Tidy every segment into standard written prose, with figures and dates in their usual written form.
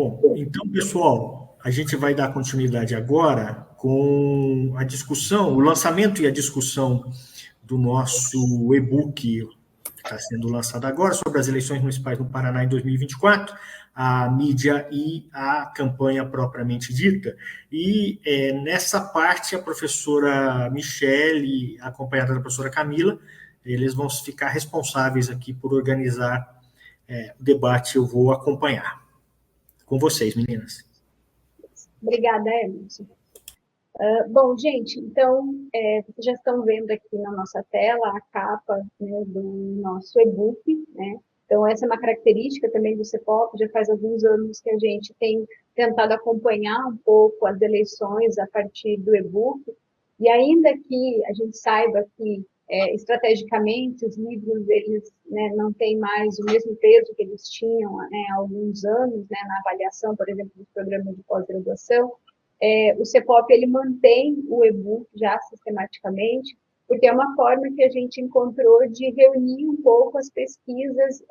Bom, então, pessoal, a gente vai dar continuidade agora com a discussão, o lançamento e a discussão do nosso e-book que está sendo lançado agora sobre as eleições municipais no Paraná em 2024, a mídia e a campanha propriamente dita. E nessa parte, a professora Michele, acompanhada da professora Camila, eles vão ficar responsáveis aqui por organizar o debate. Eu vou acompanhar. Com vocês, meninas. Obrigada, Emerson. Bom, gente, então, vocês já estão vendo aqui na nossa tela a capa, né, do nosso e-book, né? Então, essa é uma característica também do CEPOP, já faz alguns anos que a gente tem tentado acompanhar um pouco as eleições a partir do e-book, e ainda que a gente saiba que, estrategicamente, os livros, eles, né, não têm mais o mesmo peso que eles tinham, né, há alguns anos, né, na avaliação, por exemplo, dos programas de pós-graduação, o CEPOP ele mantém o e-book já sistematicamente, porque é uma forma que a gente encontrou de reunir um pouco as pesquisas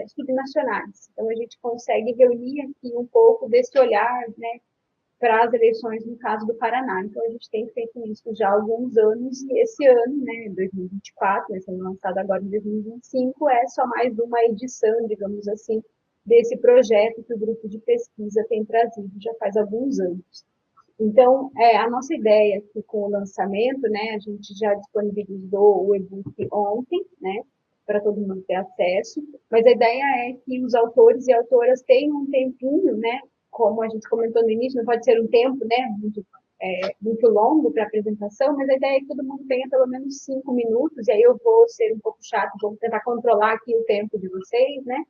subnacionais. Então, a gente consegue reunir aqui um pouco desse olhar, né, para as eleições, no caso do Paraná. Então, a gente tem feito isso já há alguns anos, e esse ano, né, 2024, né, sendo lançado agora em 2025, é só mais uma edição, digamos assim, desse projeto que o grupo de pesquisa tem trazido já faz alguns anos. Então, a nossa ideia aqui com o lançamento, né, a gente já disponibilizou o e-book ontem, né, para todo mundo ter acesso, mas a ideia é que os autores e autoras tenham um tempinho, né, como a gente comentou no início, não pode ser um tempo, né, muito longo para a apresentação, mas a ideia é que todo mundo tenha pelo menos 5 minutos, e aí eu vou ser um pouco chato, vou tentar controlar aqui o tempo de vocês, né,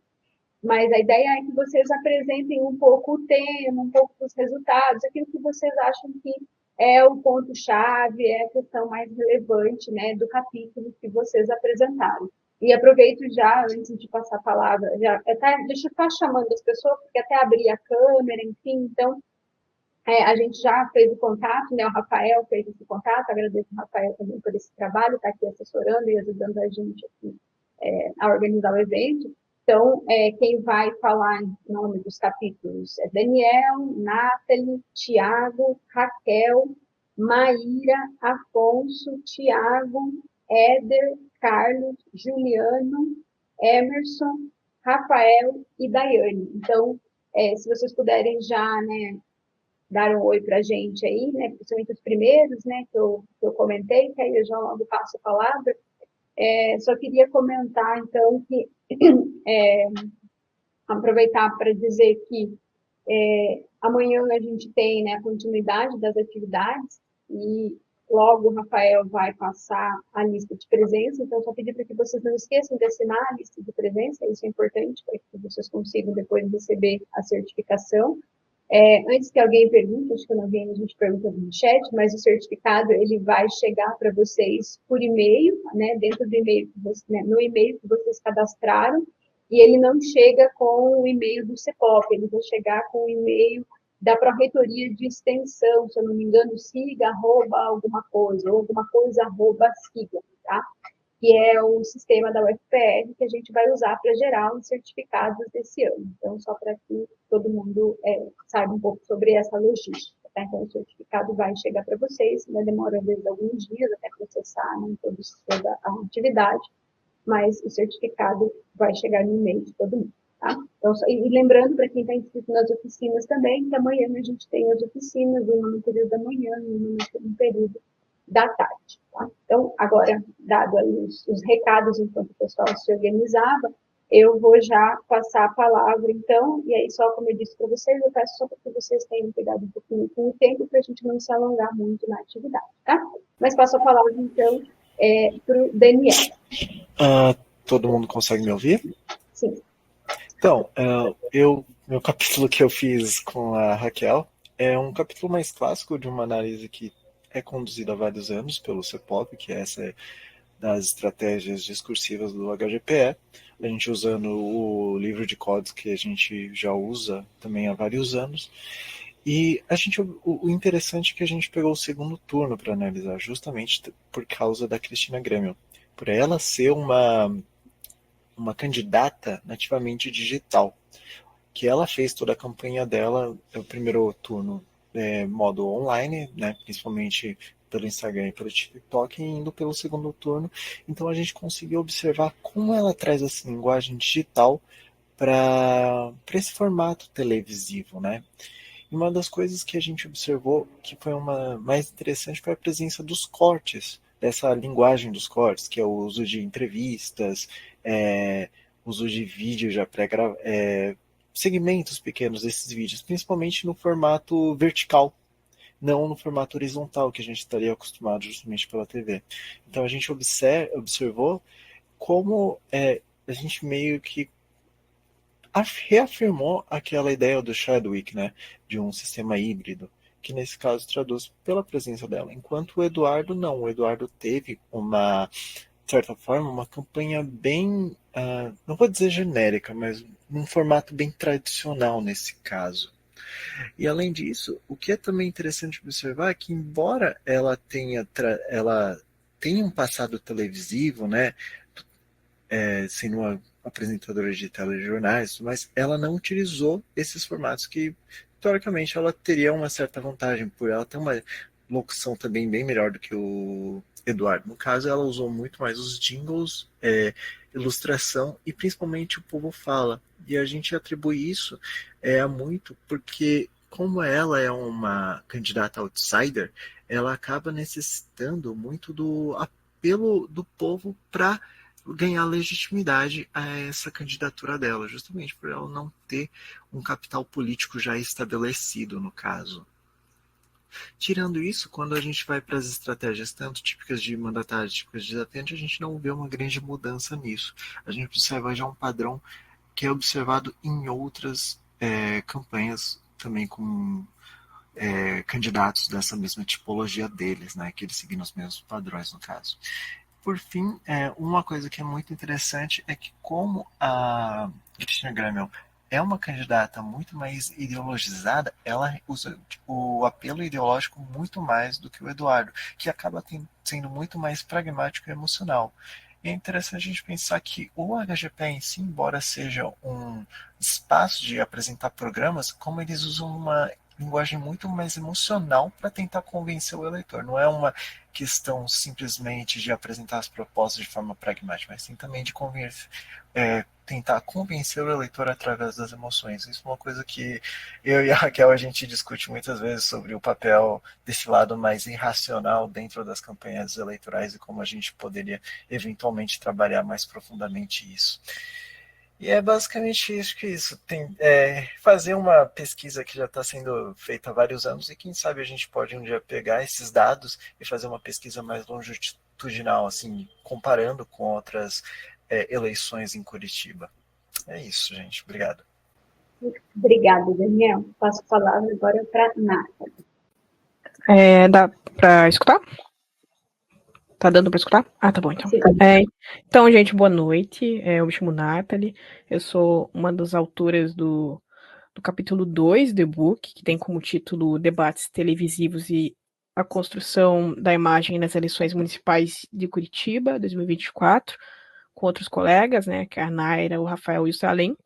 mas a ideia é que vocês apresentem um pouco o tema, um pouco dos resultados, aquilo que vocês acham que é o ponto-chave, é a questão mais relevante, né, do capítulo que vocês apresentaram. E aproveito já, antes de passar a palavra, deixa eu estar chamando as pessoas, porque até abrir a câmera, enfim, então, a gente já fez o contato, né, o Rafael fez esse contato, agradeço ao Rafael também por esse trabalho, está aqui assessorando e ajudando a gente aqui, a organizar o evento. Então, quem vai falar em nome dos capítulos é Daniel, Nathalie, Tiago, Raquel, Maíra, Afonso, Tiago, Éder, Carlos, Juliano, Emerson, Rafael e Daiane. Então, se vocês puderem já, né, dar um oi para a gente aí, né, principalmente os primeiros, né, que eu comentei, que aí eu já logo passo a palavra. Só queria comentar, então, que aproveitar para dizer que amanhã a gente tem, né, a continuidade das atividades e logo o Rafael vai passar a lista de presença, então só pedir para que vocês não esqueçam de assinar a lista de presença, isso é importante para que vocês consigam depois receber a certificação. Antes que alguém pergunte, acho que eu não vi a gente pergunta no chat, mas o certificado ele vai chegar para vocês por e-mail, né, dentro do e-mail que você, né, no e-mail que vocês cadastraram, e ele não chega com o e-mail do CEPOP, ele vai chegar com o e-mail da Pró-Reitoria de Extensão, se eu não me engano, siga, arroba, alguma coisa, ou alguma coisa, arroba, siga, tá? Que é o sistema da UFPR que a gente vai usar para gerar os certificados desse ano. Então, só para que todo mundo saiba um pouco sobre essa logística. Tá? Então, o certificado vai chegar para vocês, vai demorar às vezes alguns dias até processar, né, toda a atividade, mas o certificado vai chegar no e-mail de todo mundo. Tá? Então, e lembrando para quem está inscrito nas oficinas também, que amanhã a gente tem as oficinas, uma no período da manhã e uma no período da tarde. Tá? Então, agora, dado aí os recados enquanto o pessoal se organizava, eu vou já passar a palavra, então, e aí só como eu disse para vocês, eu peço só para que vocês tenham cuidado um pouquinho com o tempo, para a gente não se alongar muito na atividade, tá? Mas passo a palavra, então, para o Daniel. Todo mundo consegue me ouvir? Sim. Então, meu capítulo que eu fiz com a Raquel é um capítulo mais clássico de uma análise que é conduzida há vários anos pelo CEPOP, que é essa das estratégias discursivas do HGPE, a gente usando o livro de códigos que a gente já usa também há vários anos. E o interessante é que a gente pegou o segundo turno para analisar, justamente por causa da Cristina Grêmio, por ela ser uma candidata nativamente digital, que ela fez toda a campanha dela, o primeiro turno modo online, né, principalmente pelo Instagram e pelo TikTok, e indo pelo segundo turno. Então a gente conseguiu observar como ela traz essa linguagem digital para esse formato televisivo, né? E uma das coisas que a gente observou que foi uma mais interessante foi a presença dos cortes, dessa linguagem dos cortes, que é o uso de entrevistas, uso de vídeo já segmentos pequenos desses vídeos, principalmente no formato vertical, não no formato horizontal que a gente estaria acostumado justamente pela TV. Então a gente observou como a gente meio que reafirmou aquela ideia do Chadwick, né, de um sistema híbrido, que nesse caso traduz pela presença dela. Enquanto o Eduardo não, o Eduardo teve uma, de certa forma, uma campanha bem, não vou dizer genérica, mas num formato bem tradicional nesse caso. E além disso, o que é também interessante observar é que embora ela tenha um passado televisivo, né, sendo uma apresentadora de telejornais, mas ela não utilizou esses formatos que, teoricamente, ela teria uma certa vantagem, por ela ter uma locução também bem melhor do que o Eduardo. No caso, ela usou muito mais os jingles, ilustração e principalmente o povo fala. E a gente atribui isso a muito porque, como ela é uma candidata outsider, ela acaba necessitando muito do apelo do povo para ganhar legitimidade a essa candidatura dela, justamente por ela não ter um capital político já estabelecido, no caso. Tirando isso, quando a gente vai para as estratégias tanto típicas de mandatário, típicas de atendente, a gente não vê uma grande mudança nisso. A gente observa já um padrão que é observado em outras campanhas também com candidatos dessa mesma tipologia deles, né, que eles seguem os mesmos padrões no caso. Por fim, uma coisa que é muito interessante é que como a Cristina Gramel é uma candidata muito mais ideologizada, ela usa o apelo ideológico muito mais do que o Eduardo, que acaba sendo muito mais pragmático e emocional. E é interessante a gente pensar que o HGP em si, embora seja um espaço de apresentar programas, como eles usam uma linguagem muito mais emocional para tentar convencer o eleitor. Não é uma questão simplesmente de apresentar as propostas de forma pragmática, mas sim também de tentar convencer o eleitor através das emoções. Isso é uma coisa que eu e a Raquel a gente discute muitas vezes sobre o papel desse lado mais irracional dentro das campanhas eleitorais e como a gente poderia eventualmente trabalhar mais profundamente isso. E é basicamente isso. Fazer uma pesquisa que já está sendo feita há vários anos e quem sabe a gente pode um dia pegar esses dados e fazer uma pesquisa mais longitudinal, assim, comparando com outras eleições em Curitiba. É isso, gente. Obrigado. Obrigada, Daniel. Passo a palavra agora para a Nathalie. Dá para escutar? Tá dando para escutar? Ah, tá bom, então. Então, gente, boa noite. Eu me chamo Nathalie. Eu sou uma das autoras do capítulo 2 do e-book, que tem como título Debates Televisivos e a Construção da Imagem nas Eleições Municipais de Curitiba, 2024, com outros colegas, né, que é a Naira, o Rafael e o Salem.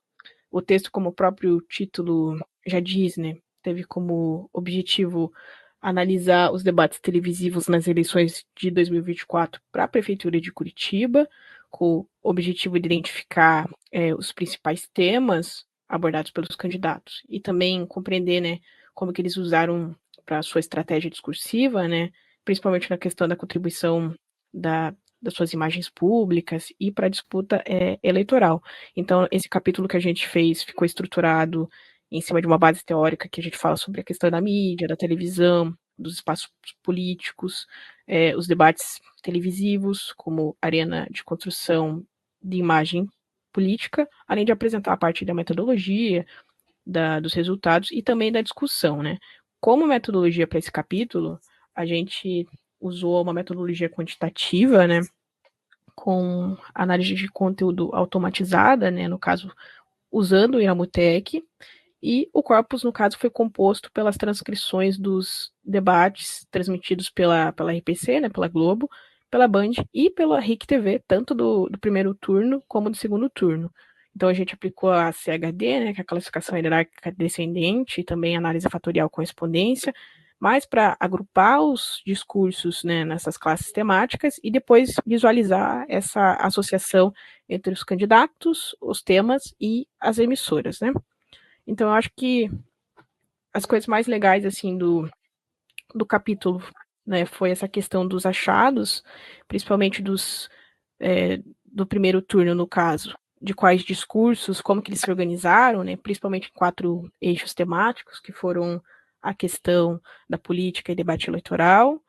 O texto, como o próprio título já diz, né, teve como objetivo analisar os debates televisivos nas eleições de 2024 para a Prefeitura de Curitiba, com o objetivo de identificar os principais temas abordados pelos candidatos e também compreender, né, como que eles usaram para a sua estratégia discursiva, né, principalmente na questão da contribuição das suas imagens públicas e para a disputa eleitoral. Então, esse capítulo que a gente fez ficou estruturado em cima de uma base teórica que a gente fala sobre a questão da mídia, da televisão, dos espaços políticos, os debates televisivos, como arena de construção de imagem política, além de apresentar a parte da metodologia, dos resultados e também da discussão, né? Como metodologia para esse capítulo, a gente usou uma metodologia quantitativa, né? Com análise de conteúdo automatizada, né? No caso, usando o Iramutec, e o corpus, no caso, foi composto pelas transcrições dos debates transmitidos pela RPC, né, pela Globo, pela Band e pela RIC TV, tanto do primeiro turno como do segundo turno. Então, a gente aplicou a CHD, né, que é a classificação hierárquica descendente, e também análise fatorial correspondência, mas para agrupar os discursos, né, nessas classes temáticas e depois visualizar essa associação entre os candidatos, os temas e as emissoras, né? Então, eu acho que as coisas mais legais, assim, do capítulo, né, foi essa questão dos achados, principalmente do primeiro turno, no caso, de quais discursos, como que eles se organizaram, né, principalmente em 4 eixos temáticos, que foram a questão da política e debate eleitoral,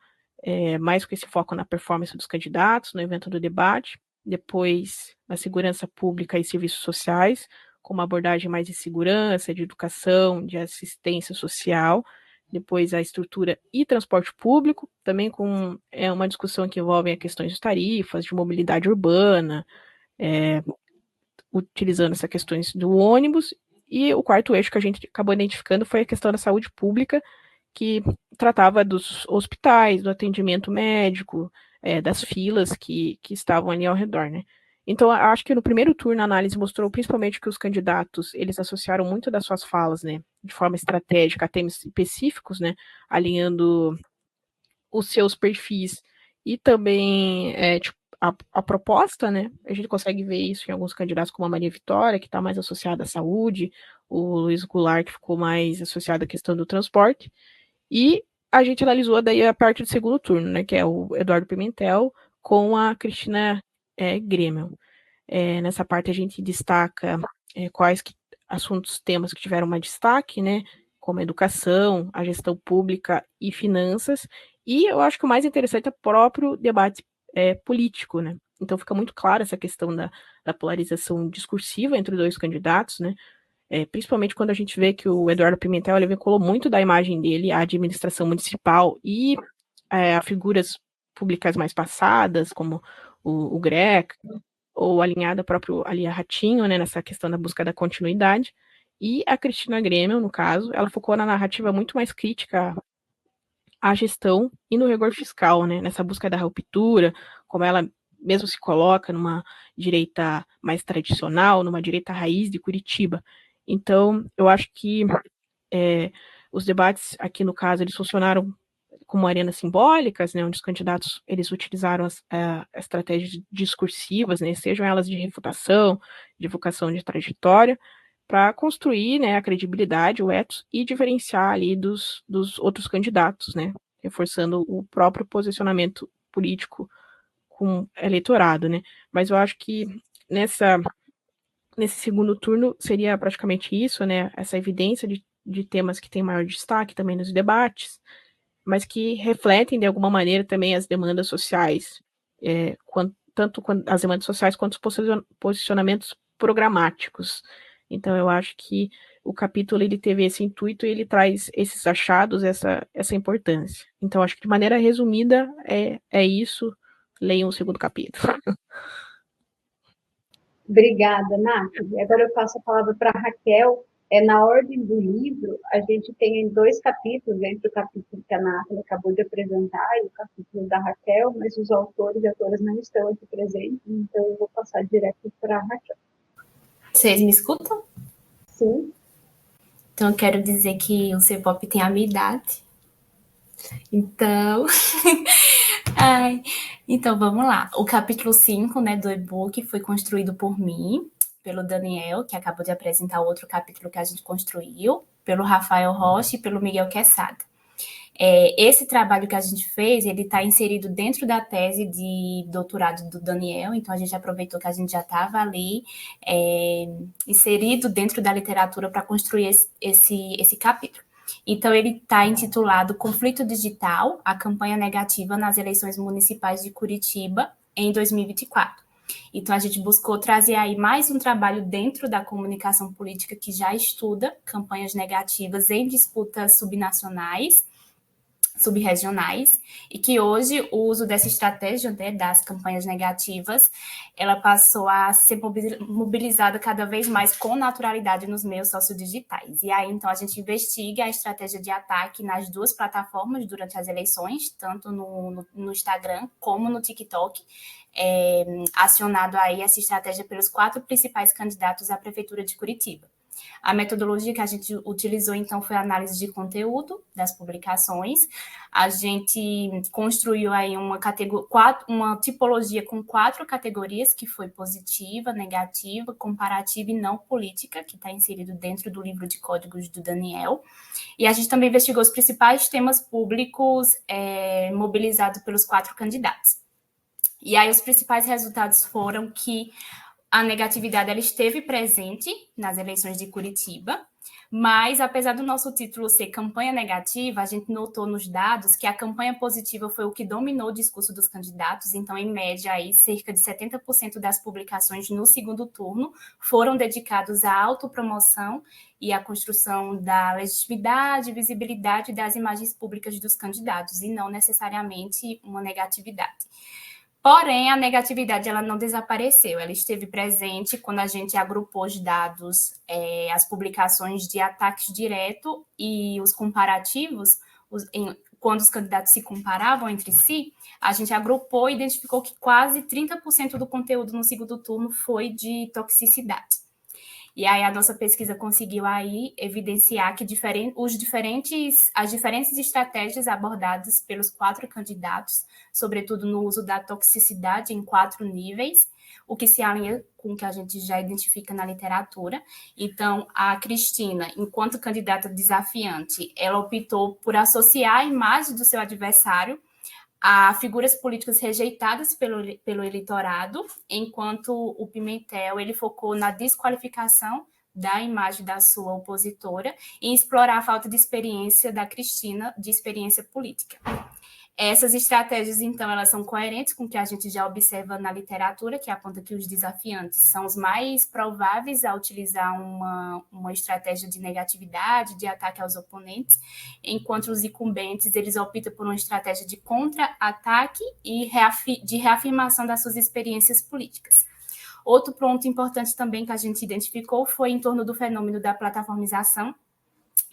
mais com esse foco na performance dos candidatos, no evento do debate, depois na segurança pública e serviços sociais, com uma abordagem mais de segurança, de educação, de assistência social, depois a estrutura e transporte público, também com uma discussão que envolve a questões de tarifas, de mobilidade urbana, utilizando essas questões do ônibus, e o quarto eixo que a gente acabou identificando foi a questão da saúde pública, que tratava dos hospitais, do atendimento médico, das filas que estavam ali ao redor, né? Então, acho que no primeiro turno a análise mostrou principalmente que os candidatos, eles associaram muito das suas falas, né, de forma estratégica a temas específicos, né, alinhando os seus perfis e também tipo, a proposta, né? A gente consegue ver isso em alguns candidatos como a Maria Vitória, que está mais associada à saúde, o Luiz Goulart, que ficou mais associado à questão do transporte, e a gente analisou daí a parte do segundo turno, né? Que é o Eduardo Pimentel com a Cristina Grêmio. Nessa parte a gente destaca quais assuntos, temas que tiveram mais destaque, né? Como a educação, a gestão pública e finanças. E eu acho que o mais interessante é o próprio debate político, né? Então fica muito clara essa questão da polarização discursiva entre os dois candidatos, né? Principalmente quando a gente vê que o Eduardo Pimentel ele vinculou muito da imagem dele à administração municipal e a figuras públicas mais passadas, como o Greco, ou alinhada próprio ali a Ratinho, né, nessa questão da busca da continuidade. E a Cristina Grêmio, no caso, ela focou na narrativa muito mais crítica à gestão e no rigor fiscal, né, nessa busca da ruptura, como ela mesmo se coloca numa direita mais tradicional, numa direita raiz de Curitiba. Então, eu acho que os debates aqui no caso eles funcionaram como arenas simbólicas, né, onde os candidatos eles utilizaram as estratégias discursivas, né, sejam elas de refutação, divulgação de trajetória, para construir, né, a credibilidade, o ethos e diferenciar ali dos outros candidatos, né, reforçando o próprio posicionamento político com o eleitorado, né. Mas eu acho que nesse segundo turno seria praticamente isso, né, essa evidência de temas que têm maior destaque também nos debates, mas que refletem de alguma maneira também as demandas sociais, tanto as demandas sociais quanto os posicionamentos programáticos. Então, eu acho que o capítulo ele teve esse intuito e ele traz esses achados, essa importância. Então, acho que de maneira resumida é isso. Leiam o segundo capítulo. Obrigada, Nath. Agora eu passo a palavra para a Raquel. Na ordem do livro, a gente tem 2 capítulos, entre o capítulo que a Nath acabou de apresentar e o capítulo da Raquel, mas os autores e autoras não estão aqui presentes, então eu vou passar direto para a Raquel. Vocês me escutam? Sim. Então, eu quero dizer que o C-pop tem a minha idade. Então... Então, vamos lá. O capítulo 5, né, do e-book foi construído por mim, pelo Daniel, que acabou de apresentar o outro capítulo que a gente construiu, pelo Rafael Rocha e pelo Miguel Quesada. Esse trabalho que a gente fez, ele está inserido dentro da tese de doutorado do Daniel, então a gente aproveitou que a gente já estava ali inserido dentro da literatura para construir esse capítulo. Então, ele está intitulado Conflito Digital, a campanha negativa nas eleições municipais de Curitiba em 2024. Então, a gente buscou trazer aí mais um trabalho dentro da comunicação política que já estuda campanhas negativas em disputas subnacionais subregionais, e que hoje o uso dessa estratégia, né, das campanhas negativas, ela passou a ser mobilizada cada vez mais com naturalidade nos meios sociodigitais. E aí, então, a gente investiga a estratégia de ataque nas duas plataformas durante as eleições, tanto no Instagram como no TikTok, acionado aí essa estratégia pelos 4 principais candidatos à Prefeitura de Curitiba. A metodologia que a gente utilizou, então, foi a análise de conteúdo das publicações. A gente construiu aí uma tipologia com 4 categorias, que foi positiva, negativa, comparativa e não política, que está inserido dentro do livro de códigos do Daniel. E a gente também investigou os principais temas públicos mobilizados pelos 4 candidatos. E aí os principais resultados foram que a negatividade ela esteve presente nas eleições de Curitiba, mas apesar do nosso título ser campanha negativa, a gente notou nos dados que a campanha positiva foi o que dominou o discurso dos candidatos, então, em média, aí, cerca de 70% das publicações no segundo turno foram dedicados à autopromoção e à construção da legitimidade e visibilidade das imagens públicas dos candidatos, e não necessariamente uma negatividade. Porém, a negatividade ela não desapareceu, ela esteve presente quando a gente agrupou os dados, as publicações de ataques direto e os comparativos, quando os candidatos se comparavam entre si, a gente agrupou e identificou que quase 30% do conteúdo no segundo turno foi de toxicidade. E aí a nossa pesquisa conseguiu aí evidenciar que as diferentes estratégias abordadas pelos 4 candidatos, sobretudo no uso da toxicidade em 4 níveis, o que se alinha com o que a gente já identifica na literatura. Então, a Cristina, enquanto candidata desafiante, ela optou por associar a imagem do seu adversário a figuras políticas rejeitadas pelo eleitorado, enquanto o Pimentel ele focou na desqualificação da imagem da sua opositora e em explorar a falta de experiência da Cristina, de experiência política. Essas estratégias, então, elas são coerentes com o que a gente já observa na literatura, que aponta que os desafiantes são os mais prováveis a utilizar uma estratégia de negatividade, de ataque aos oponentes, enquanto os incumbentes, eles optam por uma estratégia de contra-ataque e de reafirmação das suas experiências políticas. Outro ponto importante também que a gente identificou foi em torno do fenômeno da plataformização.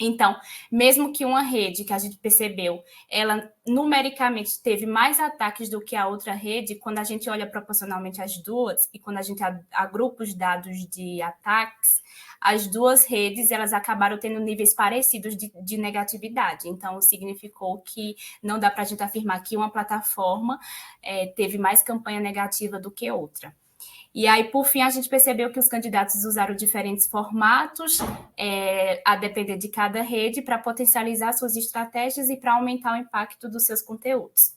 Então, mesmo que uma rede que a gente percebeu, ela numericamente teve mais ataques do que a outra rede, quando a gente olha proporcionalmente as duas e quando a gente agrupa os dados de ataques, as duas redes elas acabaram tendo níveis parecidos de negatividade. Então, significou que não dá para a gente afirmar que uma plataforma teve mais campanha negativa do que outra. E aí, por fim, a gente percebeu que os candidatos usaram diferentes formatos, a depender de cada rede, para potencializar suas estratégias e para aumentar o impacto dos seus conteúdos.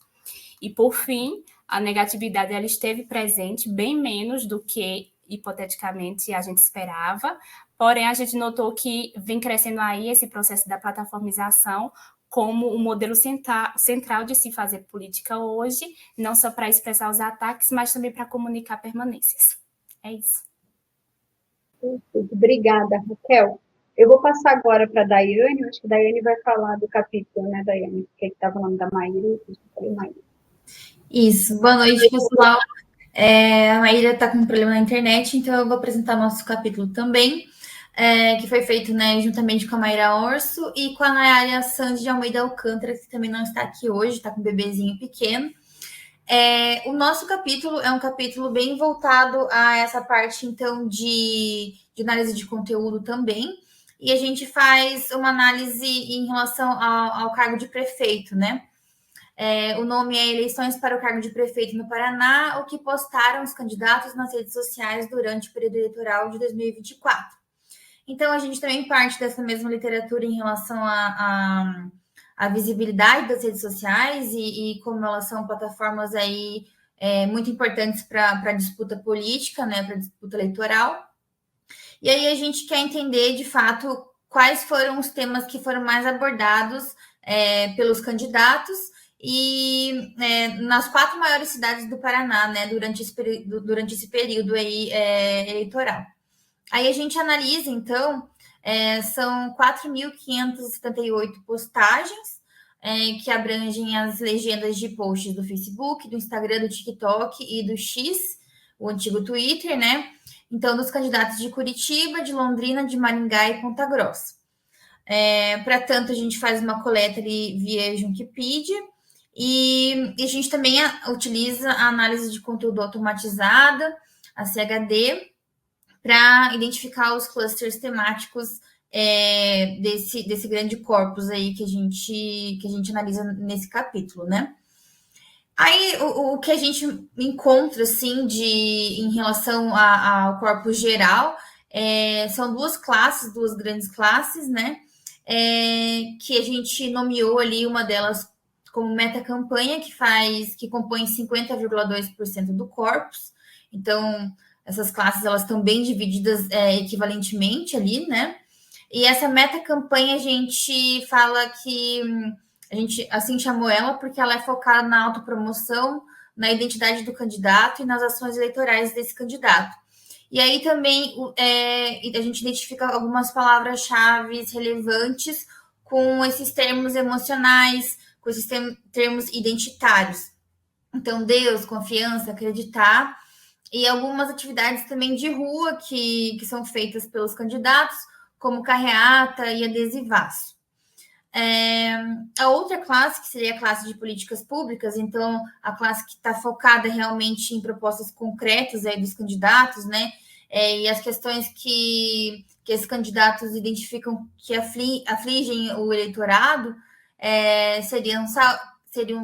E, por fim, a negatividade ela esteve presente bem menos do que, hipoteticamente, a gente esperava, porém, a gente notou que vem crescendo aí esse processo da plataformização como um modelo central de se fazer política hoje, não só para expressar os ataques, mas também para comunicar permanências. É isso. Obrigada, Raquel. Eu vou passar agora para a Daiane, eu acho que a Daiane vai falar do capítulo, né, Daiane? Porque está falando da Maíra, eu falei Maíra. Isso, boa noite, pessoal. A Maíra está com um problema na internet, então eu vou apresentar nosso capítulo também. Que foi feito, né, juntamente com a Mayra Orso e com a Nayara Sandy de Almeida Alcântara, que também não está aqui hoje, está com um bebezinho pequeno. O nosso capítulo é um capítulo bem voltado a essa parte, então, de análise de conteúdo também, e a gente faz uma análise em relação ao cargo de prefeito, né? O nome é Eleições para o Cargo de Prefeito no Paraná, o que postaram os candidatos nas redes sociais durante o período eleitoral de 2024. Então, a gente também parte dessa mesma literatura em relação à visibilidade das redes sociais e como elas são plataformas aí muito importantes para a disputa política, né, para a disputa eleitoral. E aí a gente quer entender, de fato, quais foram os temas que foram mais abordados pelos candidatos e nas 4 maiores cidades do Paraná, né, durante esse período aí, eleitoral. Aí a gente analisa, então, são 4.578 postagens que abrangem as legendas de posts do Facebook, do Instagram, do TikTok e do X, o antigo Twitter, né? Então, dos candidatos de Curitiba, de Londrina, de Maringá e Ponta Grossa. Para tanto, a gente faz uma coleta ali via Wikipedia e a gente também utiliza a análise de conteúdo automatizada, a CHD, para identificar os clusters temáticos desse grande corpus aí que a gente analisa nesse capítulo, né? Aí, o que a gente encontra, assim, em relação ao corpus geral, são duas grandes classes, né? Que a gente nomeou ali uma delas como meta-campanha, que compõe 50,2% do corpus. Então, essas classes, elas estão bem divididas equivalentemente ali, né? E essa meta-campanha, a gente fala que a gente assim chamou ela porque ela é focada na autopromoção, na identidade do candidato e nas ações eleitorais desse candidato. E aí também a gente identifica algumas palavras-chave relevantes com esses termos emocionais, com esses termos identitários. Então, Deus, confiança, acreditar, e algumas atividades também de rua que são feitas pelos candidatos, como carreata e adesivaço. A outra classe, que seria a classe de políticas públicas, então a classe que está focada realmente em propostas concretas aí dos candidatos, né? E as questões que esses candidatos identificam que afligem o eleitorado seriam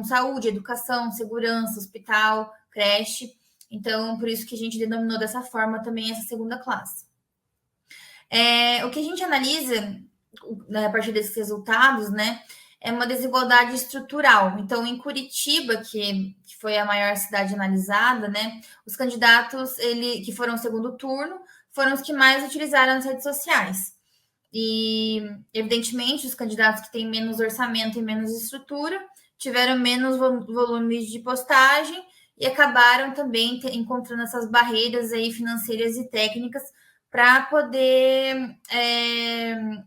saúde, educação, segurança, hospital, creche. Então, por isso que a gente denominou dessa forma também essa segunda classe. O que a gente analisa a partir desses resultados, né, é uma desigualdade estrutural. Então, em Curitiba, que foi a maior cidade analisada, né, os candidatos que foram ao segundo turno foram os que mais utilizaram as redes sociais. E, evidentemente, os candidatos que têm menos orçamento e menos estrutura tiveram menos volumes de postagem e acabaram também encontrando essas barreiras aí financeiras e técnicas para poder,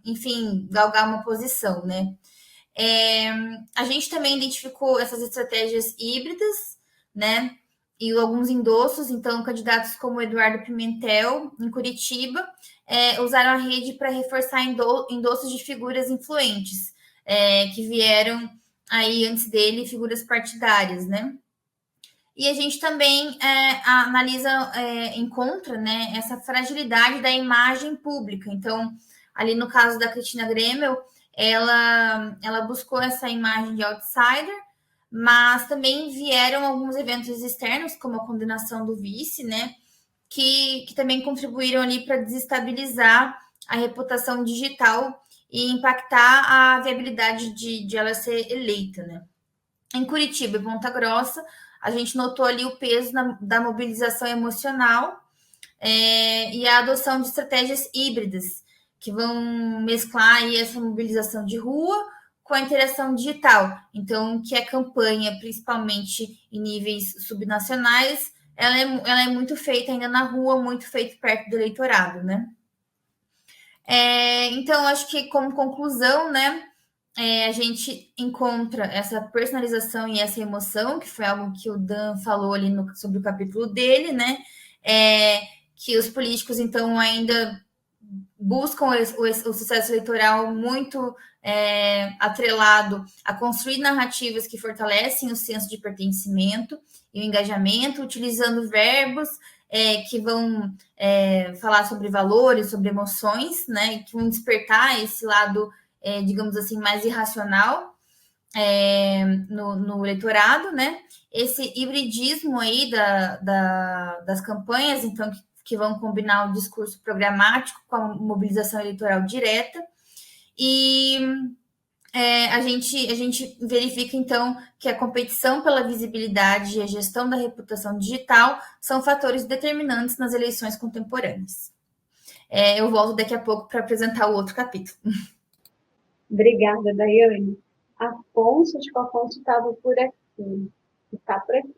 enfim, galgar uma posição, né? A gente também identificou essas estratégias híbridas, né? E alguns endossos, então, candidatos como Eduardo Pimentel, em Curitiba, usaram a rede para reforçar endossos de figuras influentes, que vieram aí antes dele, figuras partidárias, né? E a gente também encontra, né, essa fragilidade da imagem pública. Então, ali no caso da Cristina Gremel, ela buscou essa imagem de outsider, mas também vieram alguns eventos externos, como a condenação do vice, né, que também contribuíram ali para desestabilizar a reputação digital e impactar a viabilidade de ela ser eleita, né. Em Curitiba e Ponta Grossa, a gente notou ali o peso da mobilização emocional e a adoção de estratégias híbridas, que vão mesclar aí essa mobilização de rua com a interação digital. Então, que a campanha, principalmente em níveis subnacionais, ela é muito feita ainda na rua, muito feita perto do eleitorado, né? Então, acho que como conclusão, né, a gente encontra essa personalização e essa emoção, que foi algo que o Dan falou ali sobre o capítulo dele, né? Que os políticos, então, ainda buscam o sucesso eleitoral muito atrelado a construir narrativas que fortalecem o senso de pertencimento e o engajamento, utilizando verbos que vão falar sobre valores, sobre emoções, né? Que vão despertar esse lado digamos assim, mais irracional no eleitorado, né? Esse hibridismo aí das campanhas, então, que vão combinar o discurso programático com a mobilização eleitoral direta. E a gente verifica, então, que a competição pela visibilidade e a gestão da reputação digital são fatores determinantes nas eleições contemporâneas. Eu volto daqui a pouco para apresentar o outro capítulo. Obrigada, Daiane. Afonso, acho que o Afonso estava por aqui. Está por aqui.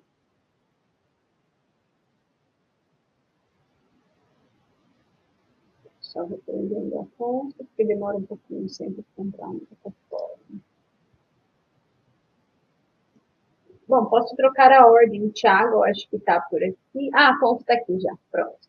Só repreendendo o Afonso, porque demora um pouquinho sempre para comprar uma plataforma. Bom, posso trocar a ordem. O Thiago, acho que está por aqui. Ah, Afonso está aqui já. Pronto.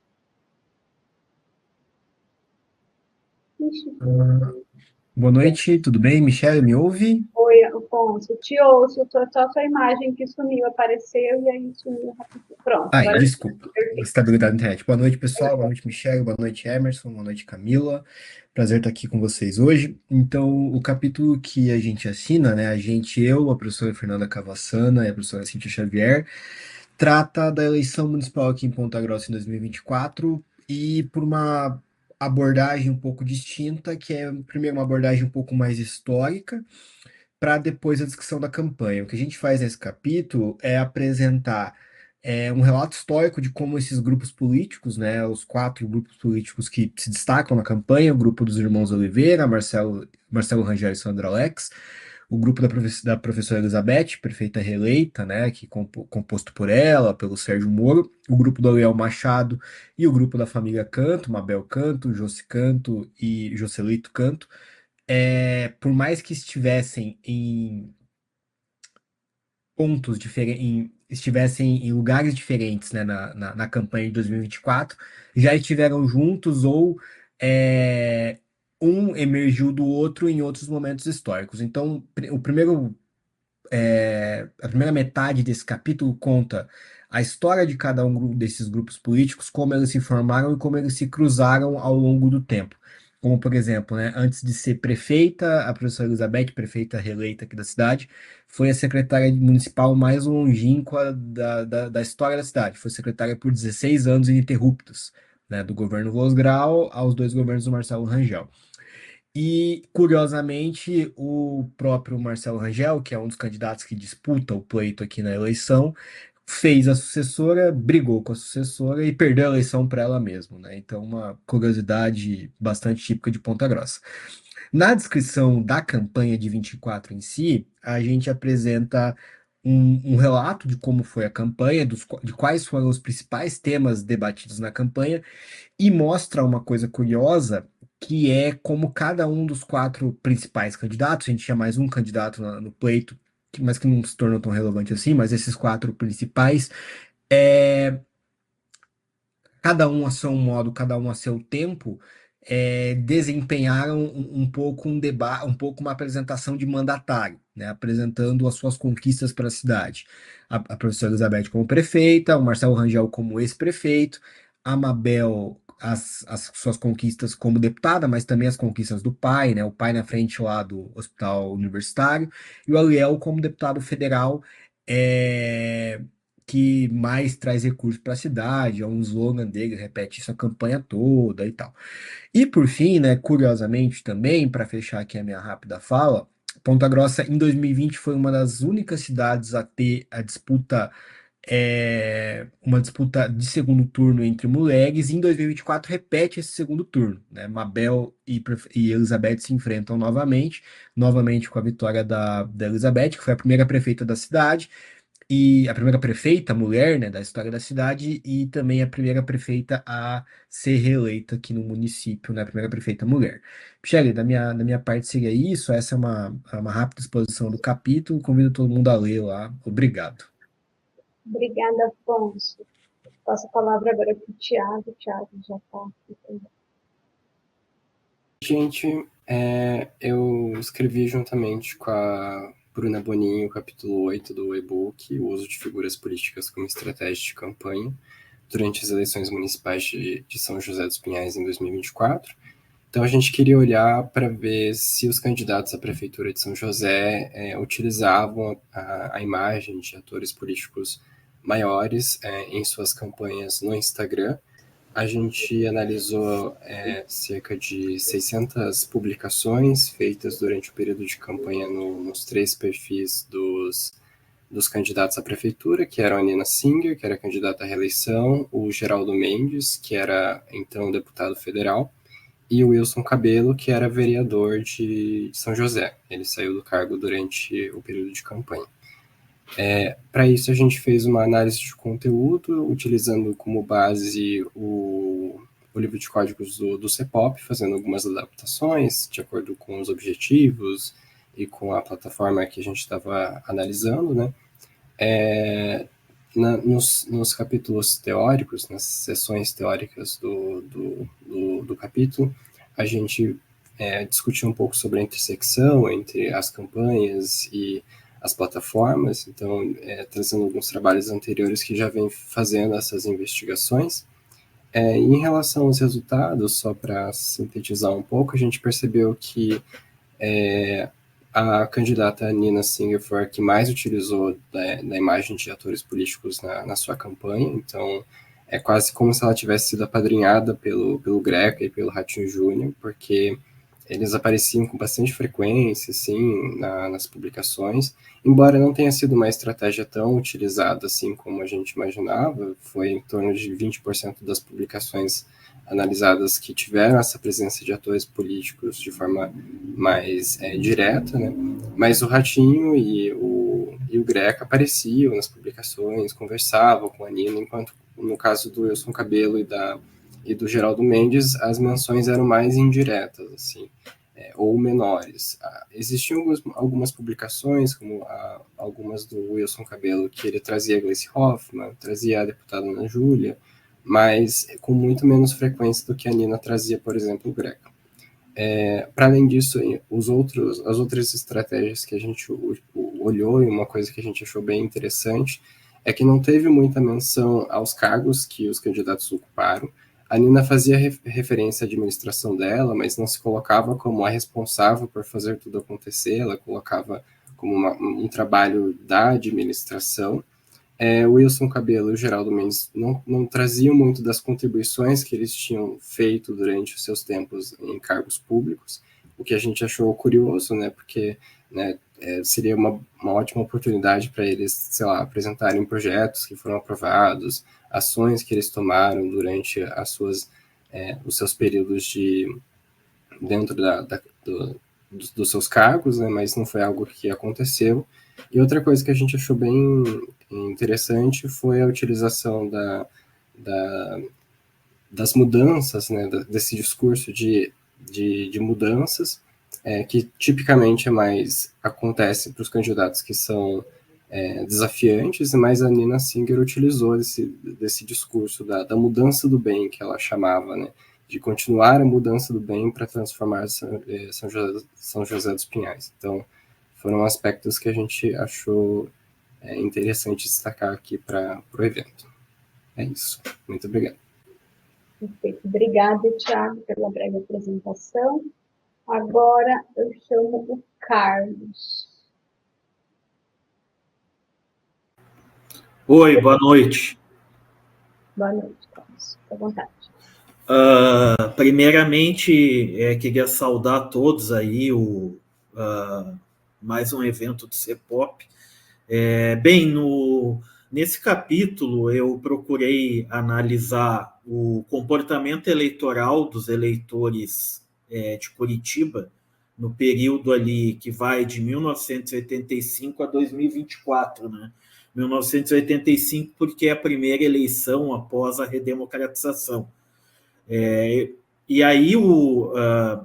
Boa noite, tudo bem? Michelle, me ouve? Oi, Afonso. Te ouço. Só sua imagem que sumiu, apareceu e aí sumiu rapidinho. Pronto. Ai, Agora desculpa. perfeito. Estabilidade da internet. Boa noite, pessoal. Boa noite, Michelle. Boa noite, Emerson. Boa noite, Camila. Prazer estar aqui com vocês hoje. Então, o capítulo que a gente assina, né? Eu, a professora Fernanda Cavassana e a professora Cíntia Xavier, trata da eleição municipal aqui em Ponta Grossa em 2024 e por uma abordagem um pouco distinta, que é, primeiro, uma abordagem um pouco mais histórica, para depois a discussão da campanha. O que a gente faz nesse capítulo é apresentar um relato histórico de como esses grupos políticos, né, os 4 grupos políticos que se destacam na campanha, o grupo dos irmãos Oliveira, Marcelo Rangel e Sandra Alex, o grupo da professora Elizabeth, prefeita reeleita, né, que composto por ela, pelo Sérgio Moro, o grupo do Ariel Machado e o grupo da família Canto, Mabel Canto, Josi Canto e Joselito Canto, por mais que estivessem em pontos diferentes, estivessem em lugares diferentes, né, na campanha de 2024, já estiveram juntos ou um emergiu do outro em outros momentos históricos. Então, a primeira metade desse capítulo conta a história de cada um desses grupos políticos, como eles se formaram e como eles se cruzaram ao longo do tempo. Como, por exemplo, né, antes de ser prefeita, a professora Elizabeth, prefeita reeleita aqui da cidade, foi a secretária municipal mais longínqua da história da cidade. Foi secretária por 16 anos ininterruptos, né, do governo Los Grau aos 2 governos do Marcelo Rangel. E, curiosamente, o próprio Marcelo Rangel, que é um dos candidatos que disputa o pleito aqui na eleição, fez a sucessora, brigou com a sucessora e perdeu a eleição para ela mesma, né? Então, uma curiosidade bastante típica de Ponta Grossa. Na descrição da campanha de 24 em si, a gente apresenta um relato de como foi a campanha, de quais foram os principais temas debatidos na campanha, e mostra uma coisa curiosa, que é como cada um dos 4 principais candidatos, a gente tinha mais um candidato no pleito, mas que não se tornou tão relevante assim, mas esses 4 principais, cada um a seu modo, cada um a seu tempo, desempenharam um pouco um debate, um pouco uma apresentação de mandatário, né, apresentando as suas conquistas para a cidade. A professora Elizabeth como prefeita, o Marcelo Rangel como ex-prefeito, a Mabel as suas conquistas como deputada, mas também as conquistas do pai, né, o pai na frente lá do Hospital Universitário, e o Aliel como deputado federal, que mais traz recursos para a cidade, é um slogan dele, repete isso a campanha toda e tal. E por fim, né, curiosamente também, para fechar aqui a minha rápida fala, Ponta Grossa em 2020 foi uma das únicas cidades a ter uma disputa de segundo turno entre mulheres, e em 2024 repete esse segundo turno, né? Mabel e Elizabeth se enfrentam novamente com a vitória da Elizabeth, que foi a primeira prefeita da cidade, e a primeira prefeita mulher, né, da história da cidade, e também a primeira prefeita a ser reeleita aqui no município, né, a primeira prefeita mulher. Michele, da minha parte seria isso, essa é uma rápida exposição do capítulo, convido todo mundo a ler lá, obrigado. Obrigada, Afonso. Passo a palavra agora para o Thiago. O Thiago já está aqui também. Gente, eu escrevi juntamente com a Bruna Boninho o capítulo 8 do e-book, o uso de figuras políticas como estratégia de campanha durante as eleições municipais de São José dos Pinhais em 2024. Então a gente queria olhar para ver se os candidatos à prefeitura de São José utilizavam a imagem de atores políticos maiores em suas campanhas no Instagram. A gente analisou cerca de 600 publicações feitas durante o período de campanha nos 3 perfis dos candidatos à prefeitura, que eram a Nina Singer, que era candidata à reeleição, o Geraldo Mendes, que era então deputado federal, e o Wilson Cabelo, que era vereador de São José. Ele saiu do cargo durante o período de campanha. Para isso, a gente fez uma análise de conteúdo, utilizando como base o livro de códigos do CEPOP, fazendo algumas adaptações de acordo com os objetivos e com a plataforma que a gente estava analisando, né? Nos capítulos teóricos, nas sessões teóricas do capítulo, a gente discutiu um pouco sobre a intersecção entre as campanhas e as plataformas, então, trazendo alguns trabalhos anteriores que já vêm fazendo essas investigações. Em relação aos resultados, só para sintetizar um pouco, a gente percebeu que a candidata Nina Singer foi a que mais utilizou da imagem de atores políticos na sua campanha, então é quase como se ela tivesse sido apadrinhada pelo Greca e pelo Ratinho Júnior, porque eles apareciam com bastante frequência, assim, nas publicações, embora não tenha sido uma estratégia tão utilizada assim como a gente imaginava, foi em torno de 20% das publicações analisadas que tiveram essa presença de atores políticos de forma mais direta, né? Mas o Ratinho e o Greca apareciam nas publicações, conversavam com a Nina, enquanto no caso do Wilson Cabelo e do Geraldo Mendes, as menções eram mais indiretas, assim, ou menores. Existiam algumas publicações, como algumas do Wilson Cabelo, que ele trazia a Gleice Hoffmann, trazia a deputada Ana Júlia, mas com muito menos frequência do que a Nina trazia, por exemplo, o Greca. Para além disso, as outras estratégias que a gente olhou, e uma coisa que a gente achou bem interessante, é que não teve muita menção aos cargos que os candidatos ocuparam. A Nina fazia referência à administração dela, mas não se colocava como a responsável por fazer tudo acontecer, ela colocava como um trabalho da administração. O Wilson Cabelo e o Geraldo Mendes não traziam muito das contribuições que eles tinham feito durante os seus tempos em cargos públicos, o que a gente achou curioso, né, porque seria uma ótima oportunidade para eles, sei lá, apresentarem projetos que foram aprovados, ações que eles tomaram durante os seus períodos dentro dos seus cargos, né, mas não foi algo que aconteceu. E outra coisa que a gente achou bem interessante foi a utilização das mudanças, né, desse discurso de mudanças, que tipicamente acontece para os candidatos que são desafiantes, mas a Nina Singer utilizou desse discurso da mudança do bem, que ela chamava, né, de continuar a mudança do bem para transformar São José dos Pinhais. Então, foram aspectos que a gente achou interessante destacar aqui para o evento. É isso. Muito obrigado. Perfeito. Obrigada, Thiago, pela breve apresentação. Agora eu chamo o Carlos. Oi, boa noite. Boa noite, Carlos. Fique à vontade. Primeiramente, queria saudar a todos aí mais um evento do CEPOP. Nesse capítulo, eu procurei analisar o comportamento eleitoral dos eleitores de Curitiba no período ali que vai de 1985 a 2024, né? 1985 porque é a primeira eleição após a redemocratização. E aí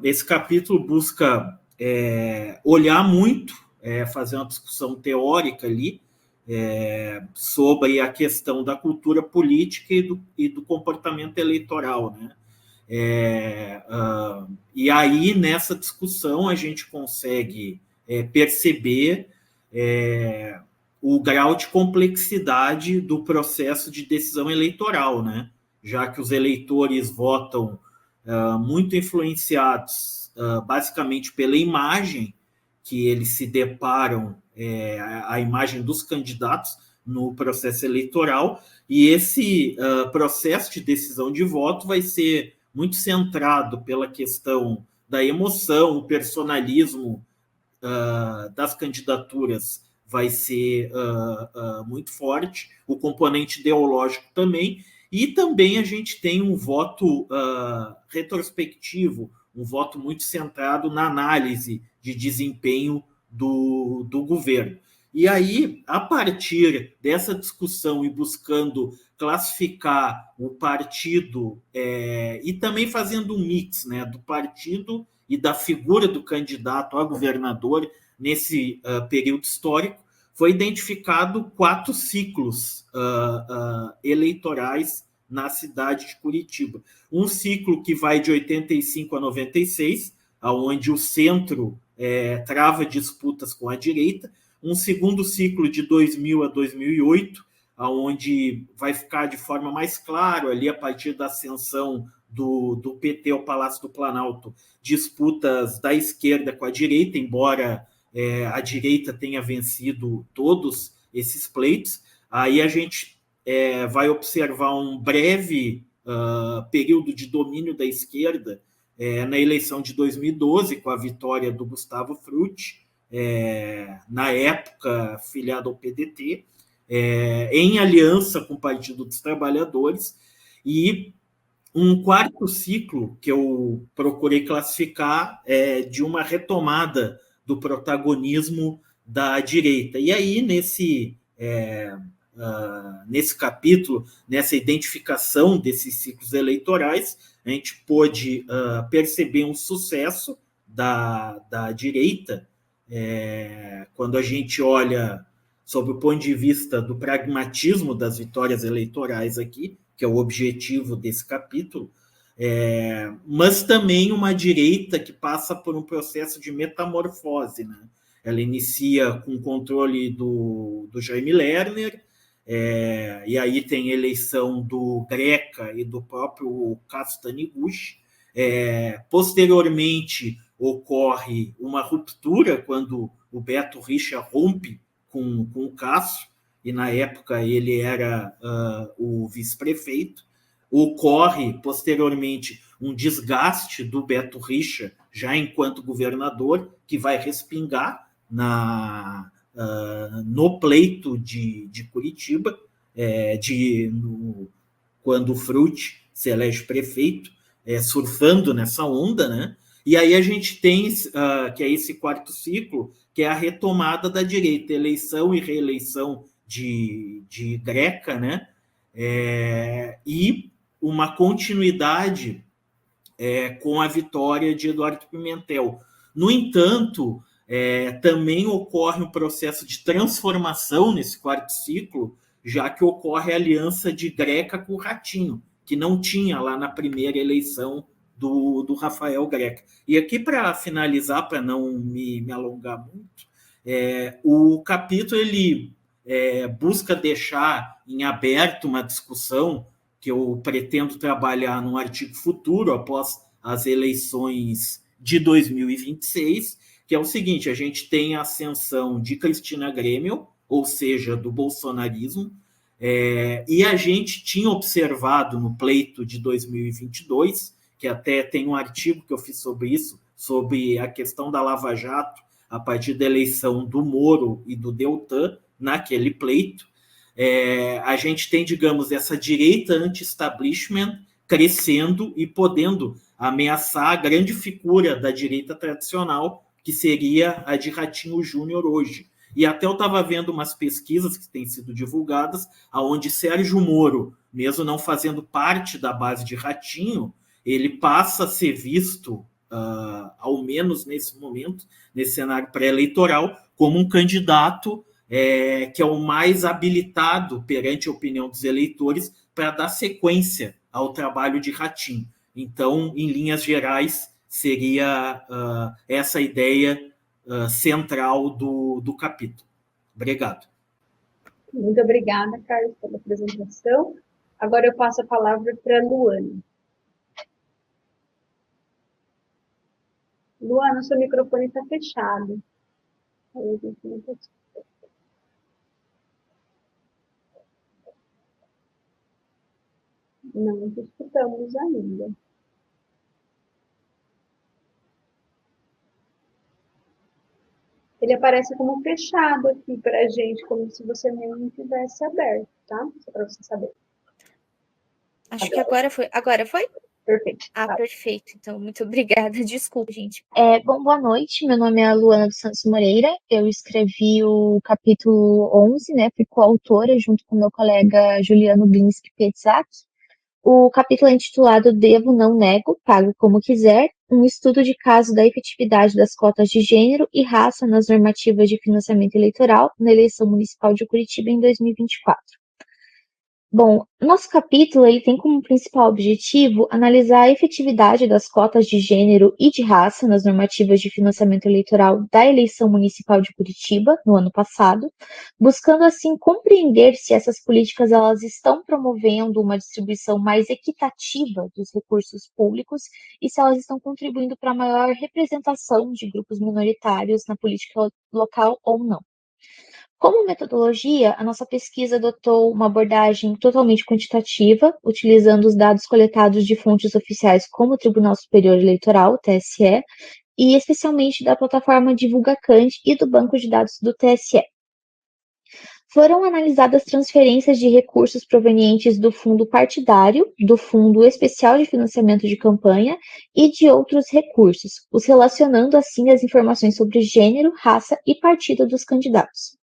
esse capítulo busca olhar muito, fazer uma discussão teórica ali sobre a questão da cultura política e do comportamento eleitoral, né? E aí, nessa discussão, a gente consegue perceber o grau de complexidade do processo de decisão eleitoral, né? Já que os eleitores votam muito influenciados basicamente pela imagem que eles se deparam, a imagem dos candidatos no processo eleitoral, e esse processo de decisão de voto vai ser muito centrado pela questão da emoção, o personalismo das candidaturas vai ser muito forte, o componente ideológico também, e também a gente tem um voto retrospectivo, um voto muito centrado na análise de desempenho do governo. E aí, a partir dessa discussão e buscando classificar o partido e também fazendo um mix, né, do partido e da figura do candidato a governador nesse período histórico, foi identificado 4 ciclos eleitorais na cidade de Curitiba. Um ciclo que vai de 85 a 96, onde o centro trava disputas com a direita. Um segundo ciclo de 2000 a 2008, onde vai ficar de forma mais clara, ali a partir da ascensão do PT ao Palácio do Planalto, disputas da esquerda com a direita, embora a direita tenha vencido todos esses pleitos. Aí a gente vai observar um breve período de domínio da esquerda na eleição de 2012, com a vitória do Gustavo Frutti, na época filiado ao PDT, em aliança com o Partido dos Trabalhadores, e um quarto ciclo que eu procurei classificar de uma retomada do protagonismo da direita. E aí, nesse capítulo, nessa identificação desses ciclos eleitorais, a gente pôde perceber um sucesso da direita, quando a gente olha sob o ponto de vista do pragmatismo das vitórias eleitorais aqui, que é o objetivo desse capítulo, mas também uma direita que passa por um processo de metamorfose, né? Ela inicia com o controle do Jaime Lerner, e aí tem eleição do Greca e do próprio Cássio Taniguchi. Posteriormente, ocorre uma ruptura quando o Beto Richa rompe com o Cássio, e na época ele era o vice-prefeito. Ocorre, posteriormente, um desgaste do Beto Richa, já enquanto governador, que vai respingar no pleito de Curitiba, quando o Frutti se elege prefeito, surfando nessa onda, né? E aí a gente tem, que é esse quarto ciclo, que é a retomada da direita, eleição e reeleição de Greca, né? E uma continuidade com a vitória de Eduardo Pimentel. No entanto, também ocorre um processo de transformação nesse quarto ciclo, já que ocorre a aliança de Greca com o Ratinho, que não tinha lá na primeira eleição do Rafael Greca. E aqui, para finalizar, para não me alongar muito, o capítulo ele busca deixar em aberto uma discussão que eu pretendo trabalhar num artigo futuro, após as eleições de 2026, que é o seguinte: a gente tem a ascensão de Cristina Grêmio, ou seja, do bolsonarismo, e a gente tinha observado no pleito de 2022, que até tem um artigo que eu fiz sobre isso, sobre a questão da Lava Jato, a partir da eleição do Moro e do Deltan, naquele pleito, a gente tem, digamos, essa direita anti-establishment crescendo e podendo ameaçar a grande figura da direita tradicional, que seria a de Ratinho Júnior hoje. E até eu estava vendo umas pesquisas que têm sido divulgadas, onde Sérgio Moro, mesmo não fazendo parte da base de Ratinho, ele passa a ser visto, ao menos nesse momento, nesse cenário pré-eleitoral, como um candidato que é o mais habilitado perante a opinião dos eleitores para dar sequência ao trabalho de Ratinho. Então, em linhas gerais, seria essa ideia central do capítulo. Obrigado. Muito obrigada, Carlos, pela apresentação. Agora eu passo a palavra para a Luana. Luana, seu microfone está fechado. Não te escutamos ainda. Ele aparece como fechado aqui para a gente, como se você nem tivesse aberto, tá? Só para você saber. Acho que agora foi. Agora foi? Perfeito. Tá. Perfeito. Então, muito obrigada. Desculpa, gente. Bom, boa noite. Meu nome é a Luana dos Santos Moreira. Eu escrevi o capítulo 11, né? Fui coautora junto com meu colega Juliano Blinski Pietzak. O capítulo é intitulado Devo, Não Nego, Pago Como Quiser, um estudo de caso da efetividade das cotas de gênero e raça nas normativas de financiamento eleitoral na eleição municipal de Curitiba em 2024. Bom, nosso capítulo ele tem como principal objetivo analisar a efetividade das cotas de gênero e de raça nas normativas de financiamento eleitoral da eleição municipal de Curitiba no ano passado, buscando assim compreender se essas políticas elas estão promovendo uma distribuição mais equitativa dos recursos públicos e se elas estão contribuindo para a maior representação de grupos minoritários na política local ou não. Como metodologia, a nossa pesquisa adotou uma abordagem totalmente quantitativa, utilizando os dados coletados de fontes oficiais como o Tribunal Superior Eleitoral, TSE, e especialmente da plataforma Divulgacante e do banco de dados do TSE. Foram analisadas transferências de recursos provenientes do fundo partidário, do Fundo Especial de Financiamento de Campanha e de outros recursos, os relacionando assim as informações sobre gênero, raça e partido dos candidatos.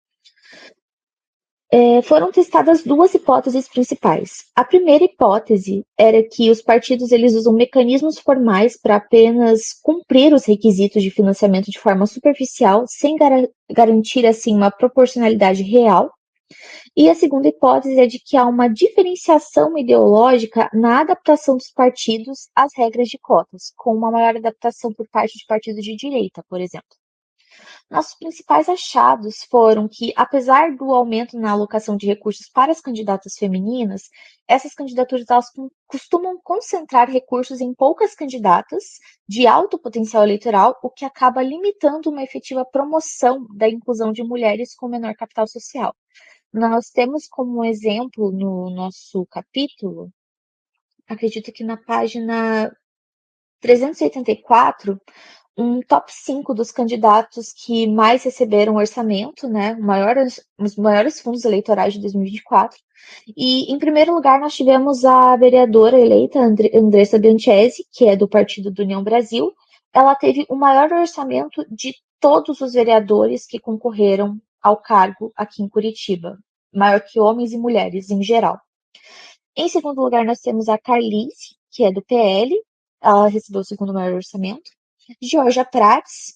Foram testadas duas hipóteses principais. A primeira hipótese era que os partidos eles usam mecanismos formais para apenas cumprir os requisitos de financiamento de forma superficial, sem garantir assim uma proporcionalidade real. E a segunda hipótese é de que há uma diferenciação ideológica na adaptação dos partidos às regras de cotas, com uma maior adaptação por parte de partidos de direita, por exemplo. Nossos principais achados foram que, apesar do aumento na alocação de recursos para as candidatas femininas, essas candidaturas elas costumam concentrar recursos em poucas candidatas de alto potencial eleitoral, o que acaba limitando uma efetiva promoção da inclusão de mulheres com menor capital social. Nós temos como exemplo no nosso capítulo, acredito que na página 384, um top 5 dos candidatos que mais receberam orçamento, né, os maiores fundos eleitorais de 2024. E, em primeiro lugar, nós tivemos a vereadora eleita, Andressa Bianchesi, que é do Partido do União Brasil. Ela teve o maior orçamento de todos os vereadores que concorreram ao cargo aqui em Curitiba, maior que homens e mulheres em geral. Em segundo lugar, nós temos a Carlice, que é do PL, ela recebeu o segundo maior orçamento. Georgia Prats,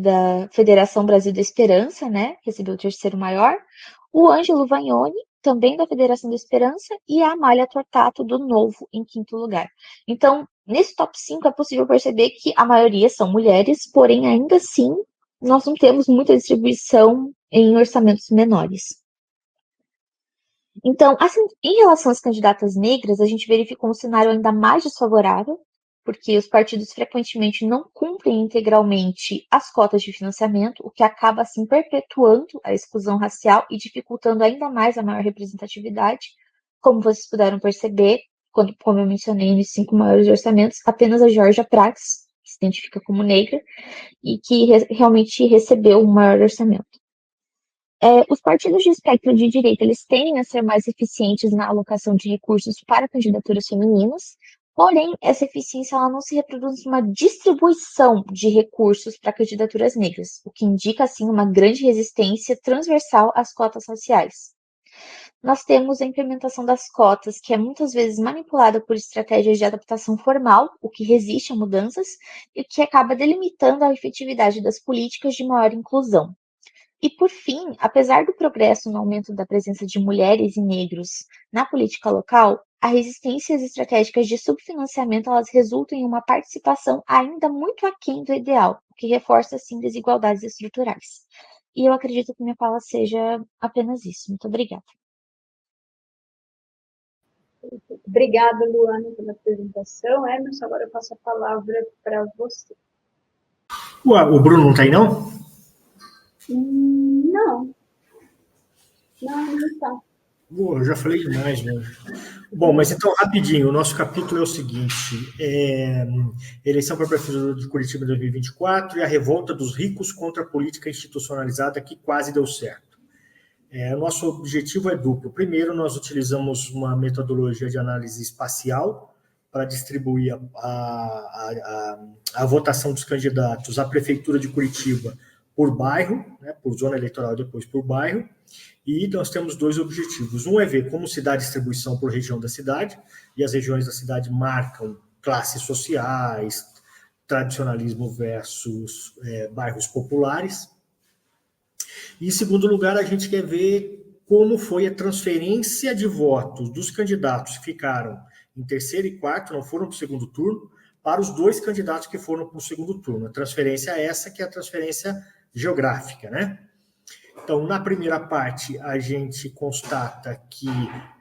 da Federação Brasil da Esperança, né, recebeu o terceiro maior. O Ângelo Vagnoni, também da Federação da Esperança, e a Amália Tortato, do Novo, em quinto lugar. Então, nesse top 5 é possível perceber que a maioria são mulheres, porém, ainda assim, nós não temos muita distribuição em orçamentos menores. Então, assim, em relação às candidatas negras, a gente verificou um cenário ainda mais desfavorável, porque os partidos frequentemente não cumprem integralmente as cotas de financiamento, o que acaba, assim, perpetuando a exclusão racial e dificultando ainda mais a maior representatividade. Como vocês puderam perceber, como eu mencionei nos 5 maiores orçamentos, apenas a Georgia Prats, que se identifica como negra, e que realmente recebeu o maior orçamento. Os partidos de espectro de direita, eles tendem a ser mais eficientes na alocação de recursos para candidaturas femininas, porém, essa eficiência ela não se reproduz numa distribuição de recursos para candidaturas negras, o que indica, assim, uma grande resistência transversal às cotas raciais. Nós temos a implementação das cotas, que é muitas vezes manipulada por estratégias de adaptação formal, o que resiste a mudanças, e que acaba delimitando a efetividade das políticas de maior inclusão. E, por fim, apesar do progresso no aumento da presença de mulheres e negros na política local, as resistências estratégicas de subfinanciamento elas resultam em uma participação ainda muito aquém do ideal, o que reforça, assim, desigualdades estruturais. E eu acredito que minha fala seja apenas isso. Muito obrigada. Obrigada, Luana, pela apresentação. Emerson, agora eu passo a palavra para você. O Bruno não está aí, não? Não. Não está. Eu já falei demais, né? Bom, mas então, rapidinho, o nosso capítulo é o seguinte, eleição para a Prefeitura de Curitiba em 2024 e a revolta dos ricos contra a política institucionalizada que quase deu certo. O nosso objetivo é duplo. Primeiro, nós utilizamos uma metodologia de análise espacial para distribuir a votação dos candidatos à Prefeitura de Curitiba por bairro, né, por zona eleitoral e depois por bairro, e nós temos 2 objetivos. Um é ver como se dá a distribuição por região da cidade, e as regiões da cidade marcam classes sociais, tradicionalismo versus bairros populares. E, em segundo lugar, a gente quer ver como foi a transferência de votos dos candidatos que ficaram em terceiro e quarto, não foram para o segundo turno, para os 2 candidatos que foram para o segundo turno. A transferência é essa, que é a transferência geográfica, né? Então, na primeira parte, a gente constata que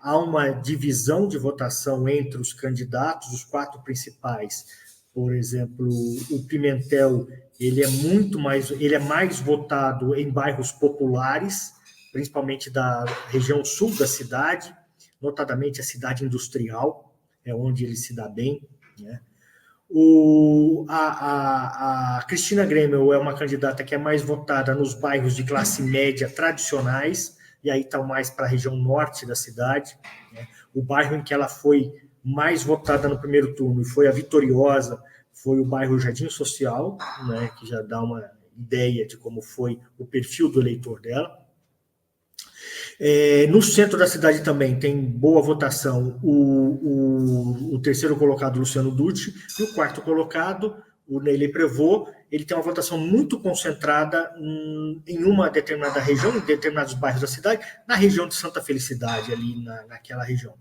há uma divisão de votação entre os candidatos, os 4 principais. Por exemplo, o Pimentel, ele é mais votado em bairros populares, principalmente da região sul da cidade, notadamente a cidade industrial, é onde ele se dá bem, né? A Cristina Grêmio é uma candidata que é mais votada nos bairros de classe média tradicionais, e aí está mais para a região norte da cidade, né? O bairro em que ela foi mais votada no primeiro turno e foi a vitoriosa foi o bairro Jardim Social, né, que já dá uma ideia de como foi o perfil do eleitor dela. No centro da cidade também tem boa votação o terceiro colocado, Luciano Dutti, e o quarto colocado, o Neyley Prevot. Ele tem uma votação muito concentrada em uma determinada região, em determinados bairros da cidade, na região de Santa Felicidade, ali naquela região.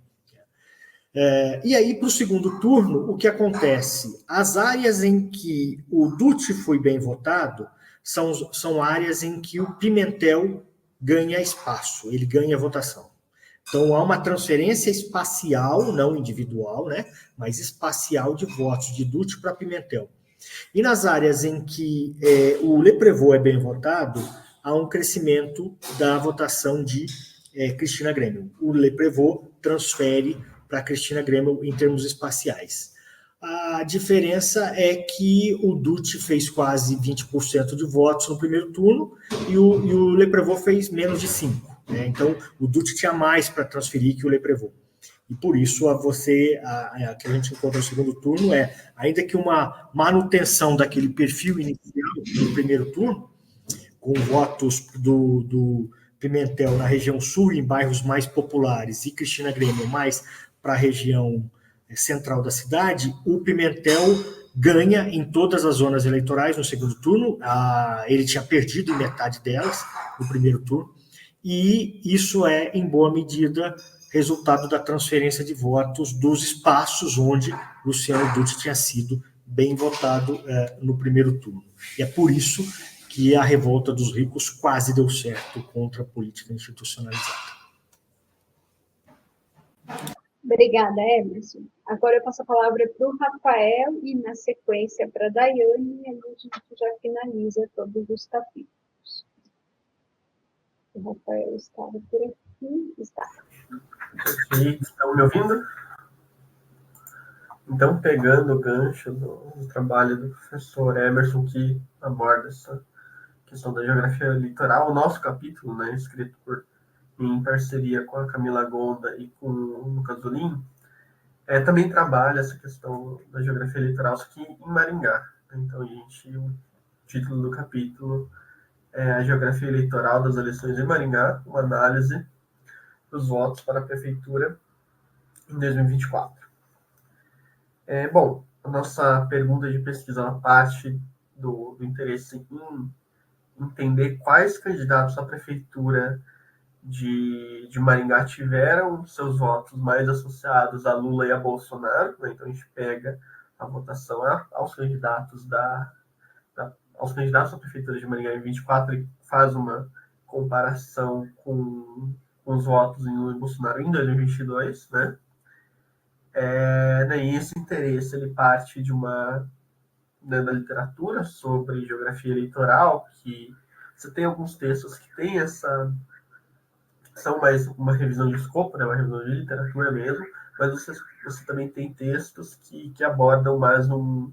E aí, para o segundo turno, o que acontece? As áreas em que o Dutti foi bem votado são áreas em que o Pimentel ganha espaço, ele ganha votação. Então, há uma transferência espacial, não individual, né, mas espacial de votos de Dutti para Pimentel. E nas áreas em que o Leprevot é bem votado, há um crescimento da votação de Cristina Grêmio. O Leprevot transfere para Cristina Grêmio em termos espaciais. A diferença é que o Dutti fez quase 20% de votos no primeiro turno e o Leprevot fez menos de 5%. Né? Então, o Dutti tinha mais para transferir que o Leprevot. E por isso, a que a gente encontra no segundo turno ainda que uma manutenção daquele perfil inicial do primeiro turno, com votos do Pimentel na região sul, em bairros mais populares, e Cristina Grêmio mais para a região central da cidade, o Pimentel ganha em todas as zonas eleitorais no segundo turno. Ele tinha perdido em metade delas no primeiro turno, e isso é, em boa medida, resultado da transferência de votos dos espaços onde Luciano Dutti tinha sido bem votado no primeiro turno. E é por isso que a revolta dos ricos quase deu certo contra a política institucionalizada. Obrigada, Emerson. Agora eu passo a palavra para o Rafael e, na sequência, para a Daiane, e a gente já finaliza todos os capítulos. O Rafael estava por aqui. Está. Estão me ouvindo? Então, pegando o gancho do trabalho do professor Emerson, que aborda essa questão da geografia litoral, o nosso capítulo, né, escrito em parceria com a Camila Gonda e com o Lucas Olim, também trabalha essa questão da geografia litoral, só que em Maringá. Então, o título do capítulo é a geografia eleitoral das eleições em Maringá, uma análise dos votos para a prefeitura em 2024. Bom, a nossa pergunta de pesquisa parte do interesse em entender quais candidatos à prefeitura de Maringá tiveram seus votos mais associados a Lula e a Bolsonaro, né? Então a gente pega a votação aos candidatos aos candidatos à prefeitura de Maringá em 24 e faz uma comparação com os votos em Lula e Bolsonaro em 2022, né? E esse interesse ele parte de da literatura sobre geografia eleitoral, que você tem alguns textos que têm são mais uma revisão de escopo, né, uma revisão de literatura mesmo, mas você também tem textos que abordam mais uma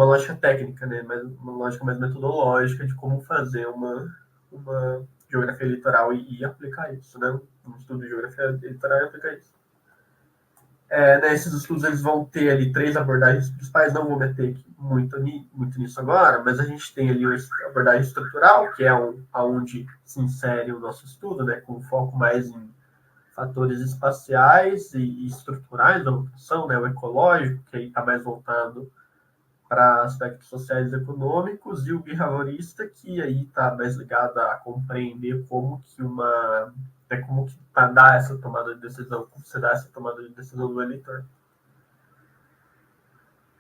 lógica técnica, né, uma lógica mais metodológica de como fazer uma geografia eleitoral e aplicar isso, né, um estudo de geografia eleitoral e aplicar isso. Né, esses estudos eles vão ter ali 3 abordagens principais, não vou meter muito nisso agora, mas a gente tem ali a abordagem estrutural, que é onde se insere o nosso estudo, né, com foco mais em fatores espaciais e estruturais da votação, né, o ecológico, que aí está mais voltado para aspectos sociais e econômicos, e o behaviorista, que aí está mais ligado a compreender como que como que dá essa tomada de decisão, como você dá essa tomada de decisão do eleitor.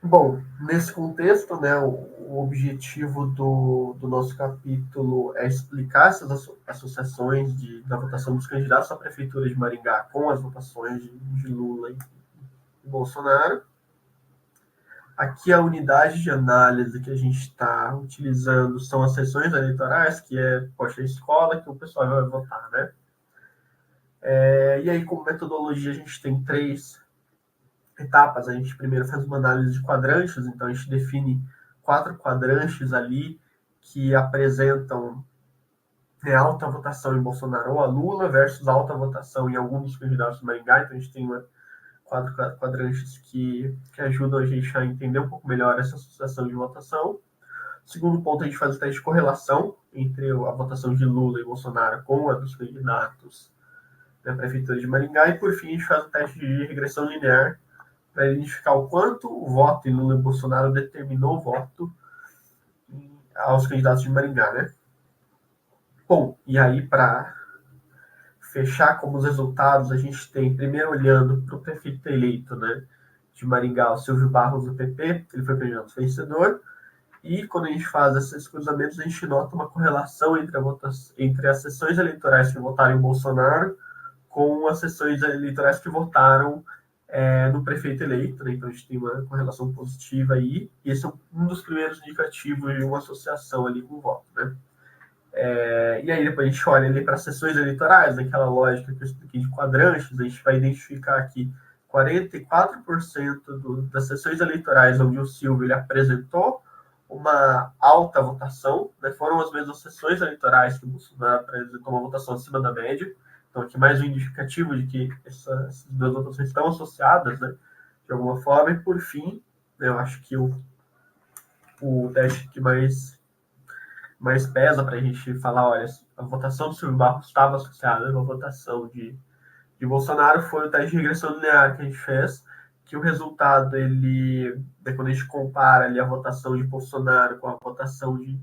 Bom, nesse contexto, né, o objetivo do nosso capítulo é explicar essas associações da votação dos candidatos à Prefeitura de Maringá com as votações de Lula e Bolsonaro. Aqui a unidade de análise que a gente está utilizando são as sessões eleitorais, que é, poxa, a escola que o pessoal vai votar, né? E aí, como metodologia, a gente tem 3 etapas. A gente primeiro faz uma análise de quadrantes, então a gente define 4 quadrantes ali que apresentam alta votação em Bolsonaro ou a Lula versus alta votação em algum dos candidatos do Maringá. Então a gente tem 4 quadrantes que ajudam a gente a entender um pouco melhor essa associação de votação. Segundo ponto, a gente faz o teste de correlação entre a votação de Lula e Bolsonaro com a dos candidatos da Prefeitura de Maringá. E, por fim, a gente faz o teste de regressão linear para identificar o quanto o voto em Lula e Bolsonaro determinou o voto aos candidatos de Maringá, né? Bom, e aí, para fechar como os resultados, a gente tem, primeiro olhando para o prefeito eleito, né, de Maringá, o Silvio Barros, do PP, ele foi candidato vencedor, e quando a gente faz esses cruzamentos, a gente nota uma correlação entre as sessões eleitorais que votaram em Bolsonaro com as sessões eleitorais que votaram no prefeito eleito, né? Então a gente tem uma correlação positiva aí, e esse é um dos primeiros indicativos de uma associação ali com o voto, né? E aí depois a gente olha ali para as sessões eleitorais, naquela lógica que eu expliquei de quadrantes, a gente vai identificar aqui 44% das sessões eleitorais onde o Silvio ele apresentou uma alta votação, né? Foram as mesmas sessões eleitorais que o Bolsonaro apresentou uma votação acima da média. Então aqui mais um indicativo de que essas 2 votações estão associadas, né, de alguma forma. E por fim, né, eu acho que o teste que mais pesa para a gente falar, olha, a votação do Silvio Barros estava associada a uma votação de Bolsonaro, foi o teste de regressão linear que a gente fez, que o resultado, ele, quando a gente compara ali a votação de Bolsonaro com a votação de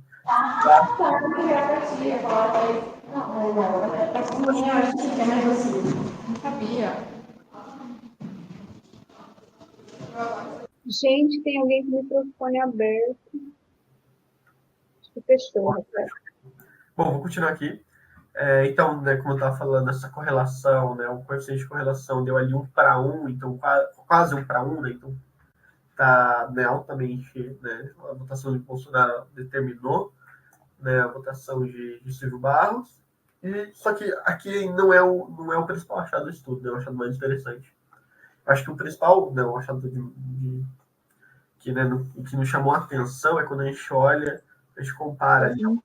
Gente, tem alguém com o microfone aberto. Acho que fechou, Rafael. Bom, vou continuar aqui. Então, né, como eu estava falando, essa correlação, né, o coeficiente de correlação deu ali 1:1, então quase 1:1, né, então está, né, altamente, né, a votação de Bolsonaro determinou, né, a votação de Silvio Barros. Só que aqui não é o principal achado do estudo, né, o achado mais interessante. Eu acho que o principal, né, o achado que nos chamou a atenção é quando a gente olha, a gente compara ali. Eu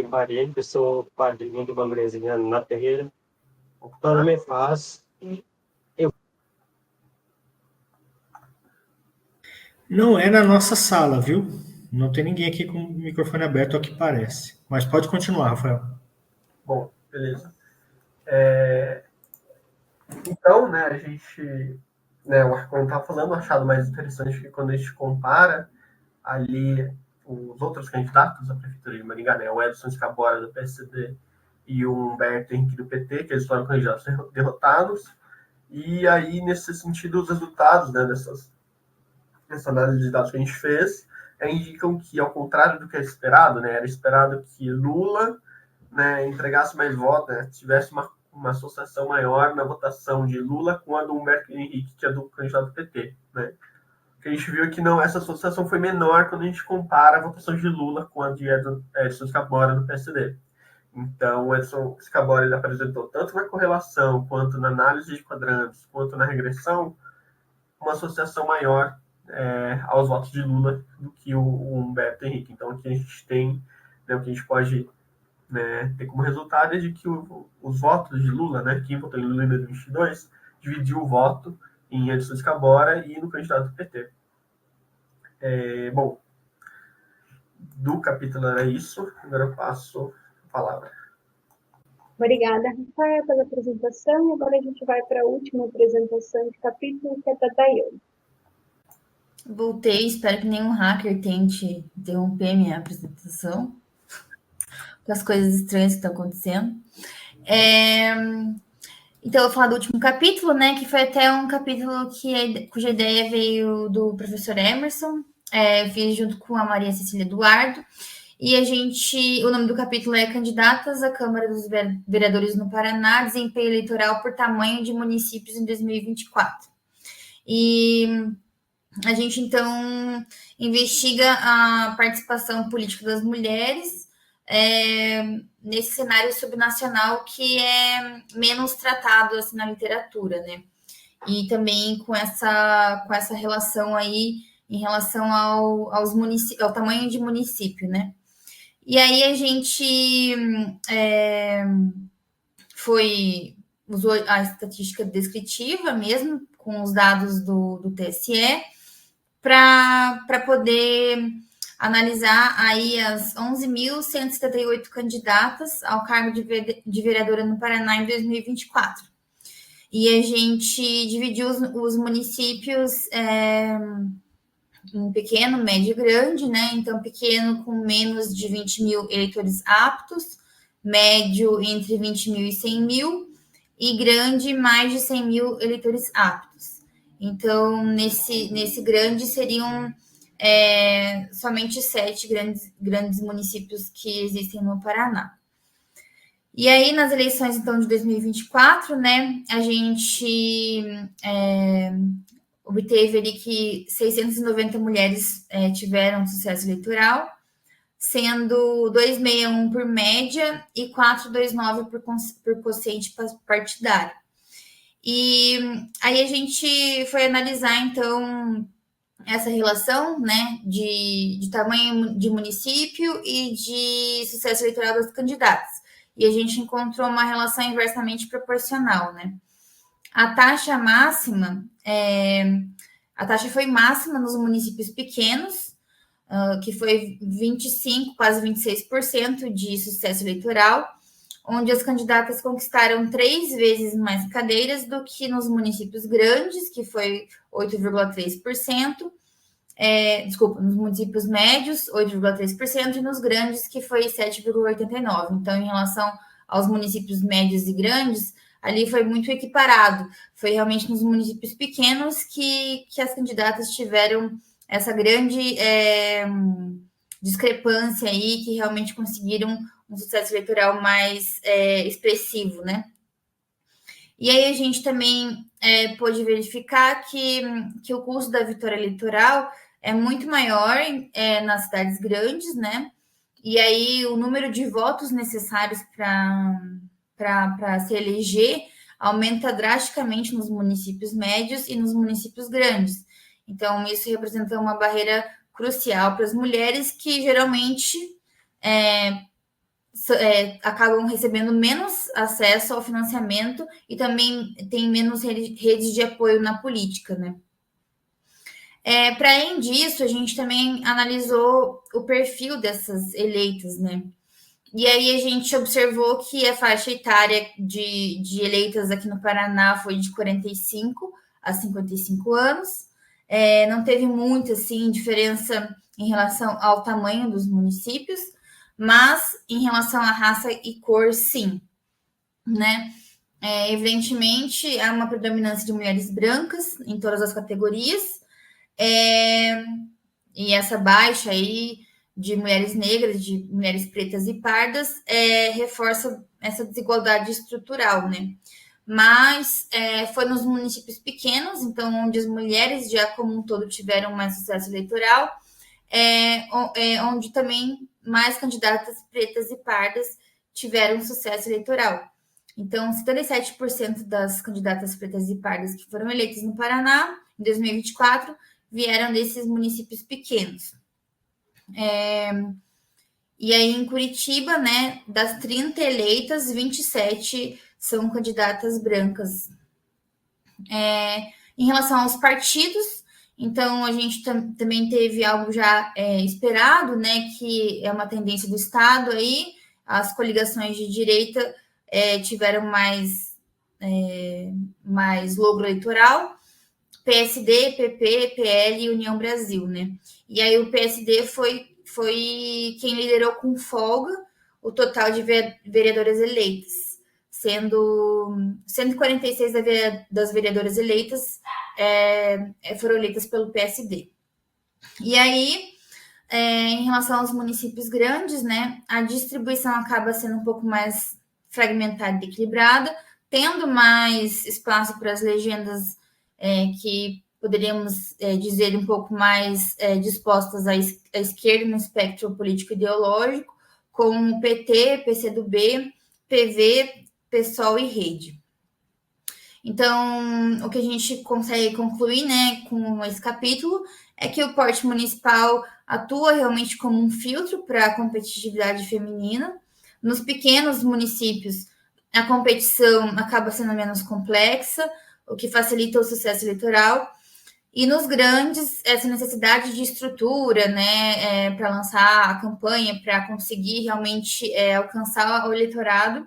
parei, eu sou padrinho de uma mulherzinha na terreira. Ela me faz. Não é na nossa sala, viu? Não tem ninguém aqui com o microfone aberto, ao que parece. Mas pode continuar, Rafael. Bom, beleza. Então, né, a gente, né, como eu estava falando, o achado mais interessante é que quando a gente compara ali os outros candidatos à Prefeitura de Maringá, né, o Edson Scabora, do PSD, e o Humberto Henrique, do PT, que eles foram candidatos derrotados, e aí, nesse sentido, os resultados, né, nessa análise de dados que a gente fez, indicam que, ao contrário do que é esperado, né, era esperado que Lula, né, entregasse mais votos, né, tivesse uma associação maior na votação de Lula com a do Humberto Henrique, que é do candidato do PT, né? O que a gente viu é que não, essa associação foi menor quando a gente compara a votação de Lula com a de Edson Scabora, do PSD. Então, o Edson Scabora ele apresentou, tanto na correlação, quanto na análise de quadrantes, quanto na regressão, uma associação maior aos votos de Lula do que o Humberto Henrique. Então, aqui a gente tem, né, o que a gente pode né, tem como resultado de que os votos de Lula, né, quem votou em Lula em 2022, dividiu o voto em Edson Escabora e no candidato do PT. Bom, do capítulo era isso, agora eu passo a palavra. Obrigada, Rafael, pela apresentação. E agora a gente vai para a última apresentação de capítulo, que é da Daiane. Voltei, espero que nenhum hacker tente interromper minha apresentação, com as coisas estranhas que estão acontecendo. Então, eu vou falar do último capítulo, né? Que foi até um capítulo cuja ideia veio do professor Emerson. Fiz junto com a Maria Cecília Eduardo. E o nome do capítulo é Candidatas à Câmara dos Vereadores no Paraná, desempenho eleitoral por tamanho de municípios em 2024. E a gente, então, investiga a participação política das mulheres nesse cenário subnacional que é menos tratado assim, na literatura, né? E também com essa relação aí em relação ao tamanho de município, né? E aí a gente usou a estatística descritiva mesmo, com os dados do TSE, para poder analisar aí as 11.178 candidatas ao cargo de vereadora no Paraná em 2024. E a gente dividiu os municípios em pequeno, médio e grande, né? Então, pequeno com menos de 20 mil eleitores aptos, médio entre 20 mil e 100 mil, e grande mais de 100 mil eleitores aptos. Então, nesse grande seriam somente 7 grandes municípios que existem no Paraná. E aí, nas eleições, então, de 2024, né, a gente obteve ali que 690 mulheres tiveram sucesso eleitoral, sendo 261 por média e 429 por quociente partidário. E aí a gente foi analisar, então, essa relação, né, de tamanho de município e de sucesso eleitoral das candidatas. E a gente encontrou uma relação inversamente proporcional, né? A taxa foi máxima nos municípios pequenos, que foi 25%, quase 26% de sucesso eleitoral, onde as candidatas conquistaram 3 vezes mais cadeiras do que nos municípios grandes, que foi 8,3%, nos municípios médios, 8,3%, e nos grandes, que foi 7,89%. Então, em relação aos municípios médios e grandes, ali foi muito equiparado. Foi realmente nos municípios pequenos que as candidatas tiveram essa grande discrepância aí, que realmente conseguiram um sucesso eleitoral mais expressivo, né? E aí a gente também pôde verificar que o custo da vitória eleitoral é muito maior nas cidades grandes, né? E aí o número de votos necessários para se eleger aumenta drasticamente nos municípios médios e nos municípios grandes. Então, isso representa uma barreira crucial para as mulheres que geralmente acabam recebendo menos acesso ao financiamento e também tem menos redes de apoio na política, né? Para além disso, a gente também analisou o perfil dessas eleitas, né? E aí a gente observou que a faixa etária de eleitas aqui no Paraná foi de 45 a 55 anos. Não teve muita assim, diferença em relação ao tamanho dos municípios, mas em relação à raça e cor, sim, né? Evidentemente, há uma predominância de mulheres brancas em todas as categorias, e essa baixa aí de mulheres negras, de mulheres pretas e pardas, reforça essa desigualdade estrutural, né? Mas foi nos municípios pequenos, então, onde as mulheres já como um todo tiveram mais sucesso eleitoral, onde também mais candidatas pretas e pardas tiveram sucesso eleitoral. Então, 77% das candidatas pretas e pardas que foram eleitas no Paraná em 2024 vieram desses municípios pequenos. E aí, em Curitiba, né, das 30 eleitas, 27 são candidatas brancas. Em relação aos partidos, então a gente também teve algo já esperado, né, que é uma tendência do Estado aí, as coligações de direita tiveram mais logro eleitoral, PSD, PP, PL e União Brasil, né? E aí o PSD foi quem liderou com folga o total de vereadoras eleitas, sendo 146 das vereadoras eleitas foram eleitas pelo PSD. E aí, em relação aos municípios grandes, né, a distribuição acaba sendo um pouco mais fragmentada e equilibrada, tendo mais espaço para as legendas que poderíamos dizer um pouco mais dispostas à esquerda no espectro político-ideológico, como PT, PCdoB, PV, PSOL e Rede. Então, o que a gente consegue concluir, né, com esse capítulo é que o porte municipal atua realmente como um filtro para a competitividade feminina. Nos pequenos municípios, a competição acaba sendo menos complexa, o que facilita o sucesso eleitoral. E nos grandes, essa necessidade de estrutura, né, para lançar a campanha, para conseguir realmente alcançar o eleitorado,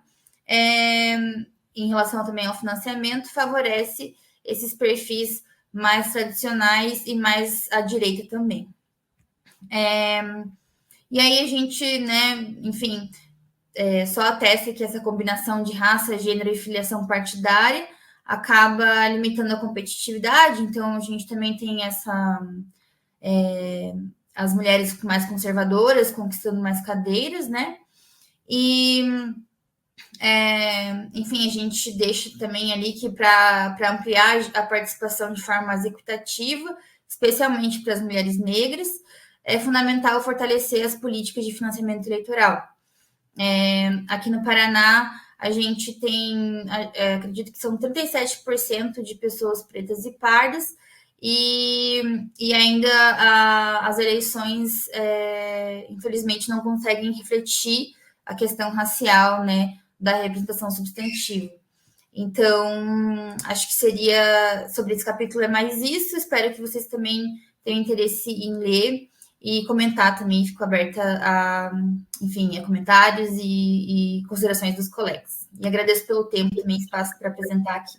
em relação também ao financiamento, favorece esses perfis mais tradicionais e mais à direita também. E aí a gente, né, enfim, só atesta que essa combinação de raça, gênero e filiação partidária acaba limitando a competitividade, então a gente também tem as mulheres mais conservadoras conquistando mais cadeiras, né? E enfim, a gente deixa também ali que para ampliar a participação de forma mais equitativa, especialmente para as mulheres negras, é fundamental fortalecer as políticas de financiamento eleitoral. Aqui no Paraná, a gente tem, acredito que são 37% de pessoas pretas e pardas, e ainda as eleições, infelizmente, não conseguem refletir a questão racial, né, da representação substantiva. Então, acho que seria, sobre esse capítulo, é mais isso. Espero que vocês também tenham interesse em ler e comentar também. Fico aberta a comentários e considerações dos colegas. E agradeço pelo tempo e também espaço para apresentar aqui.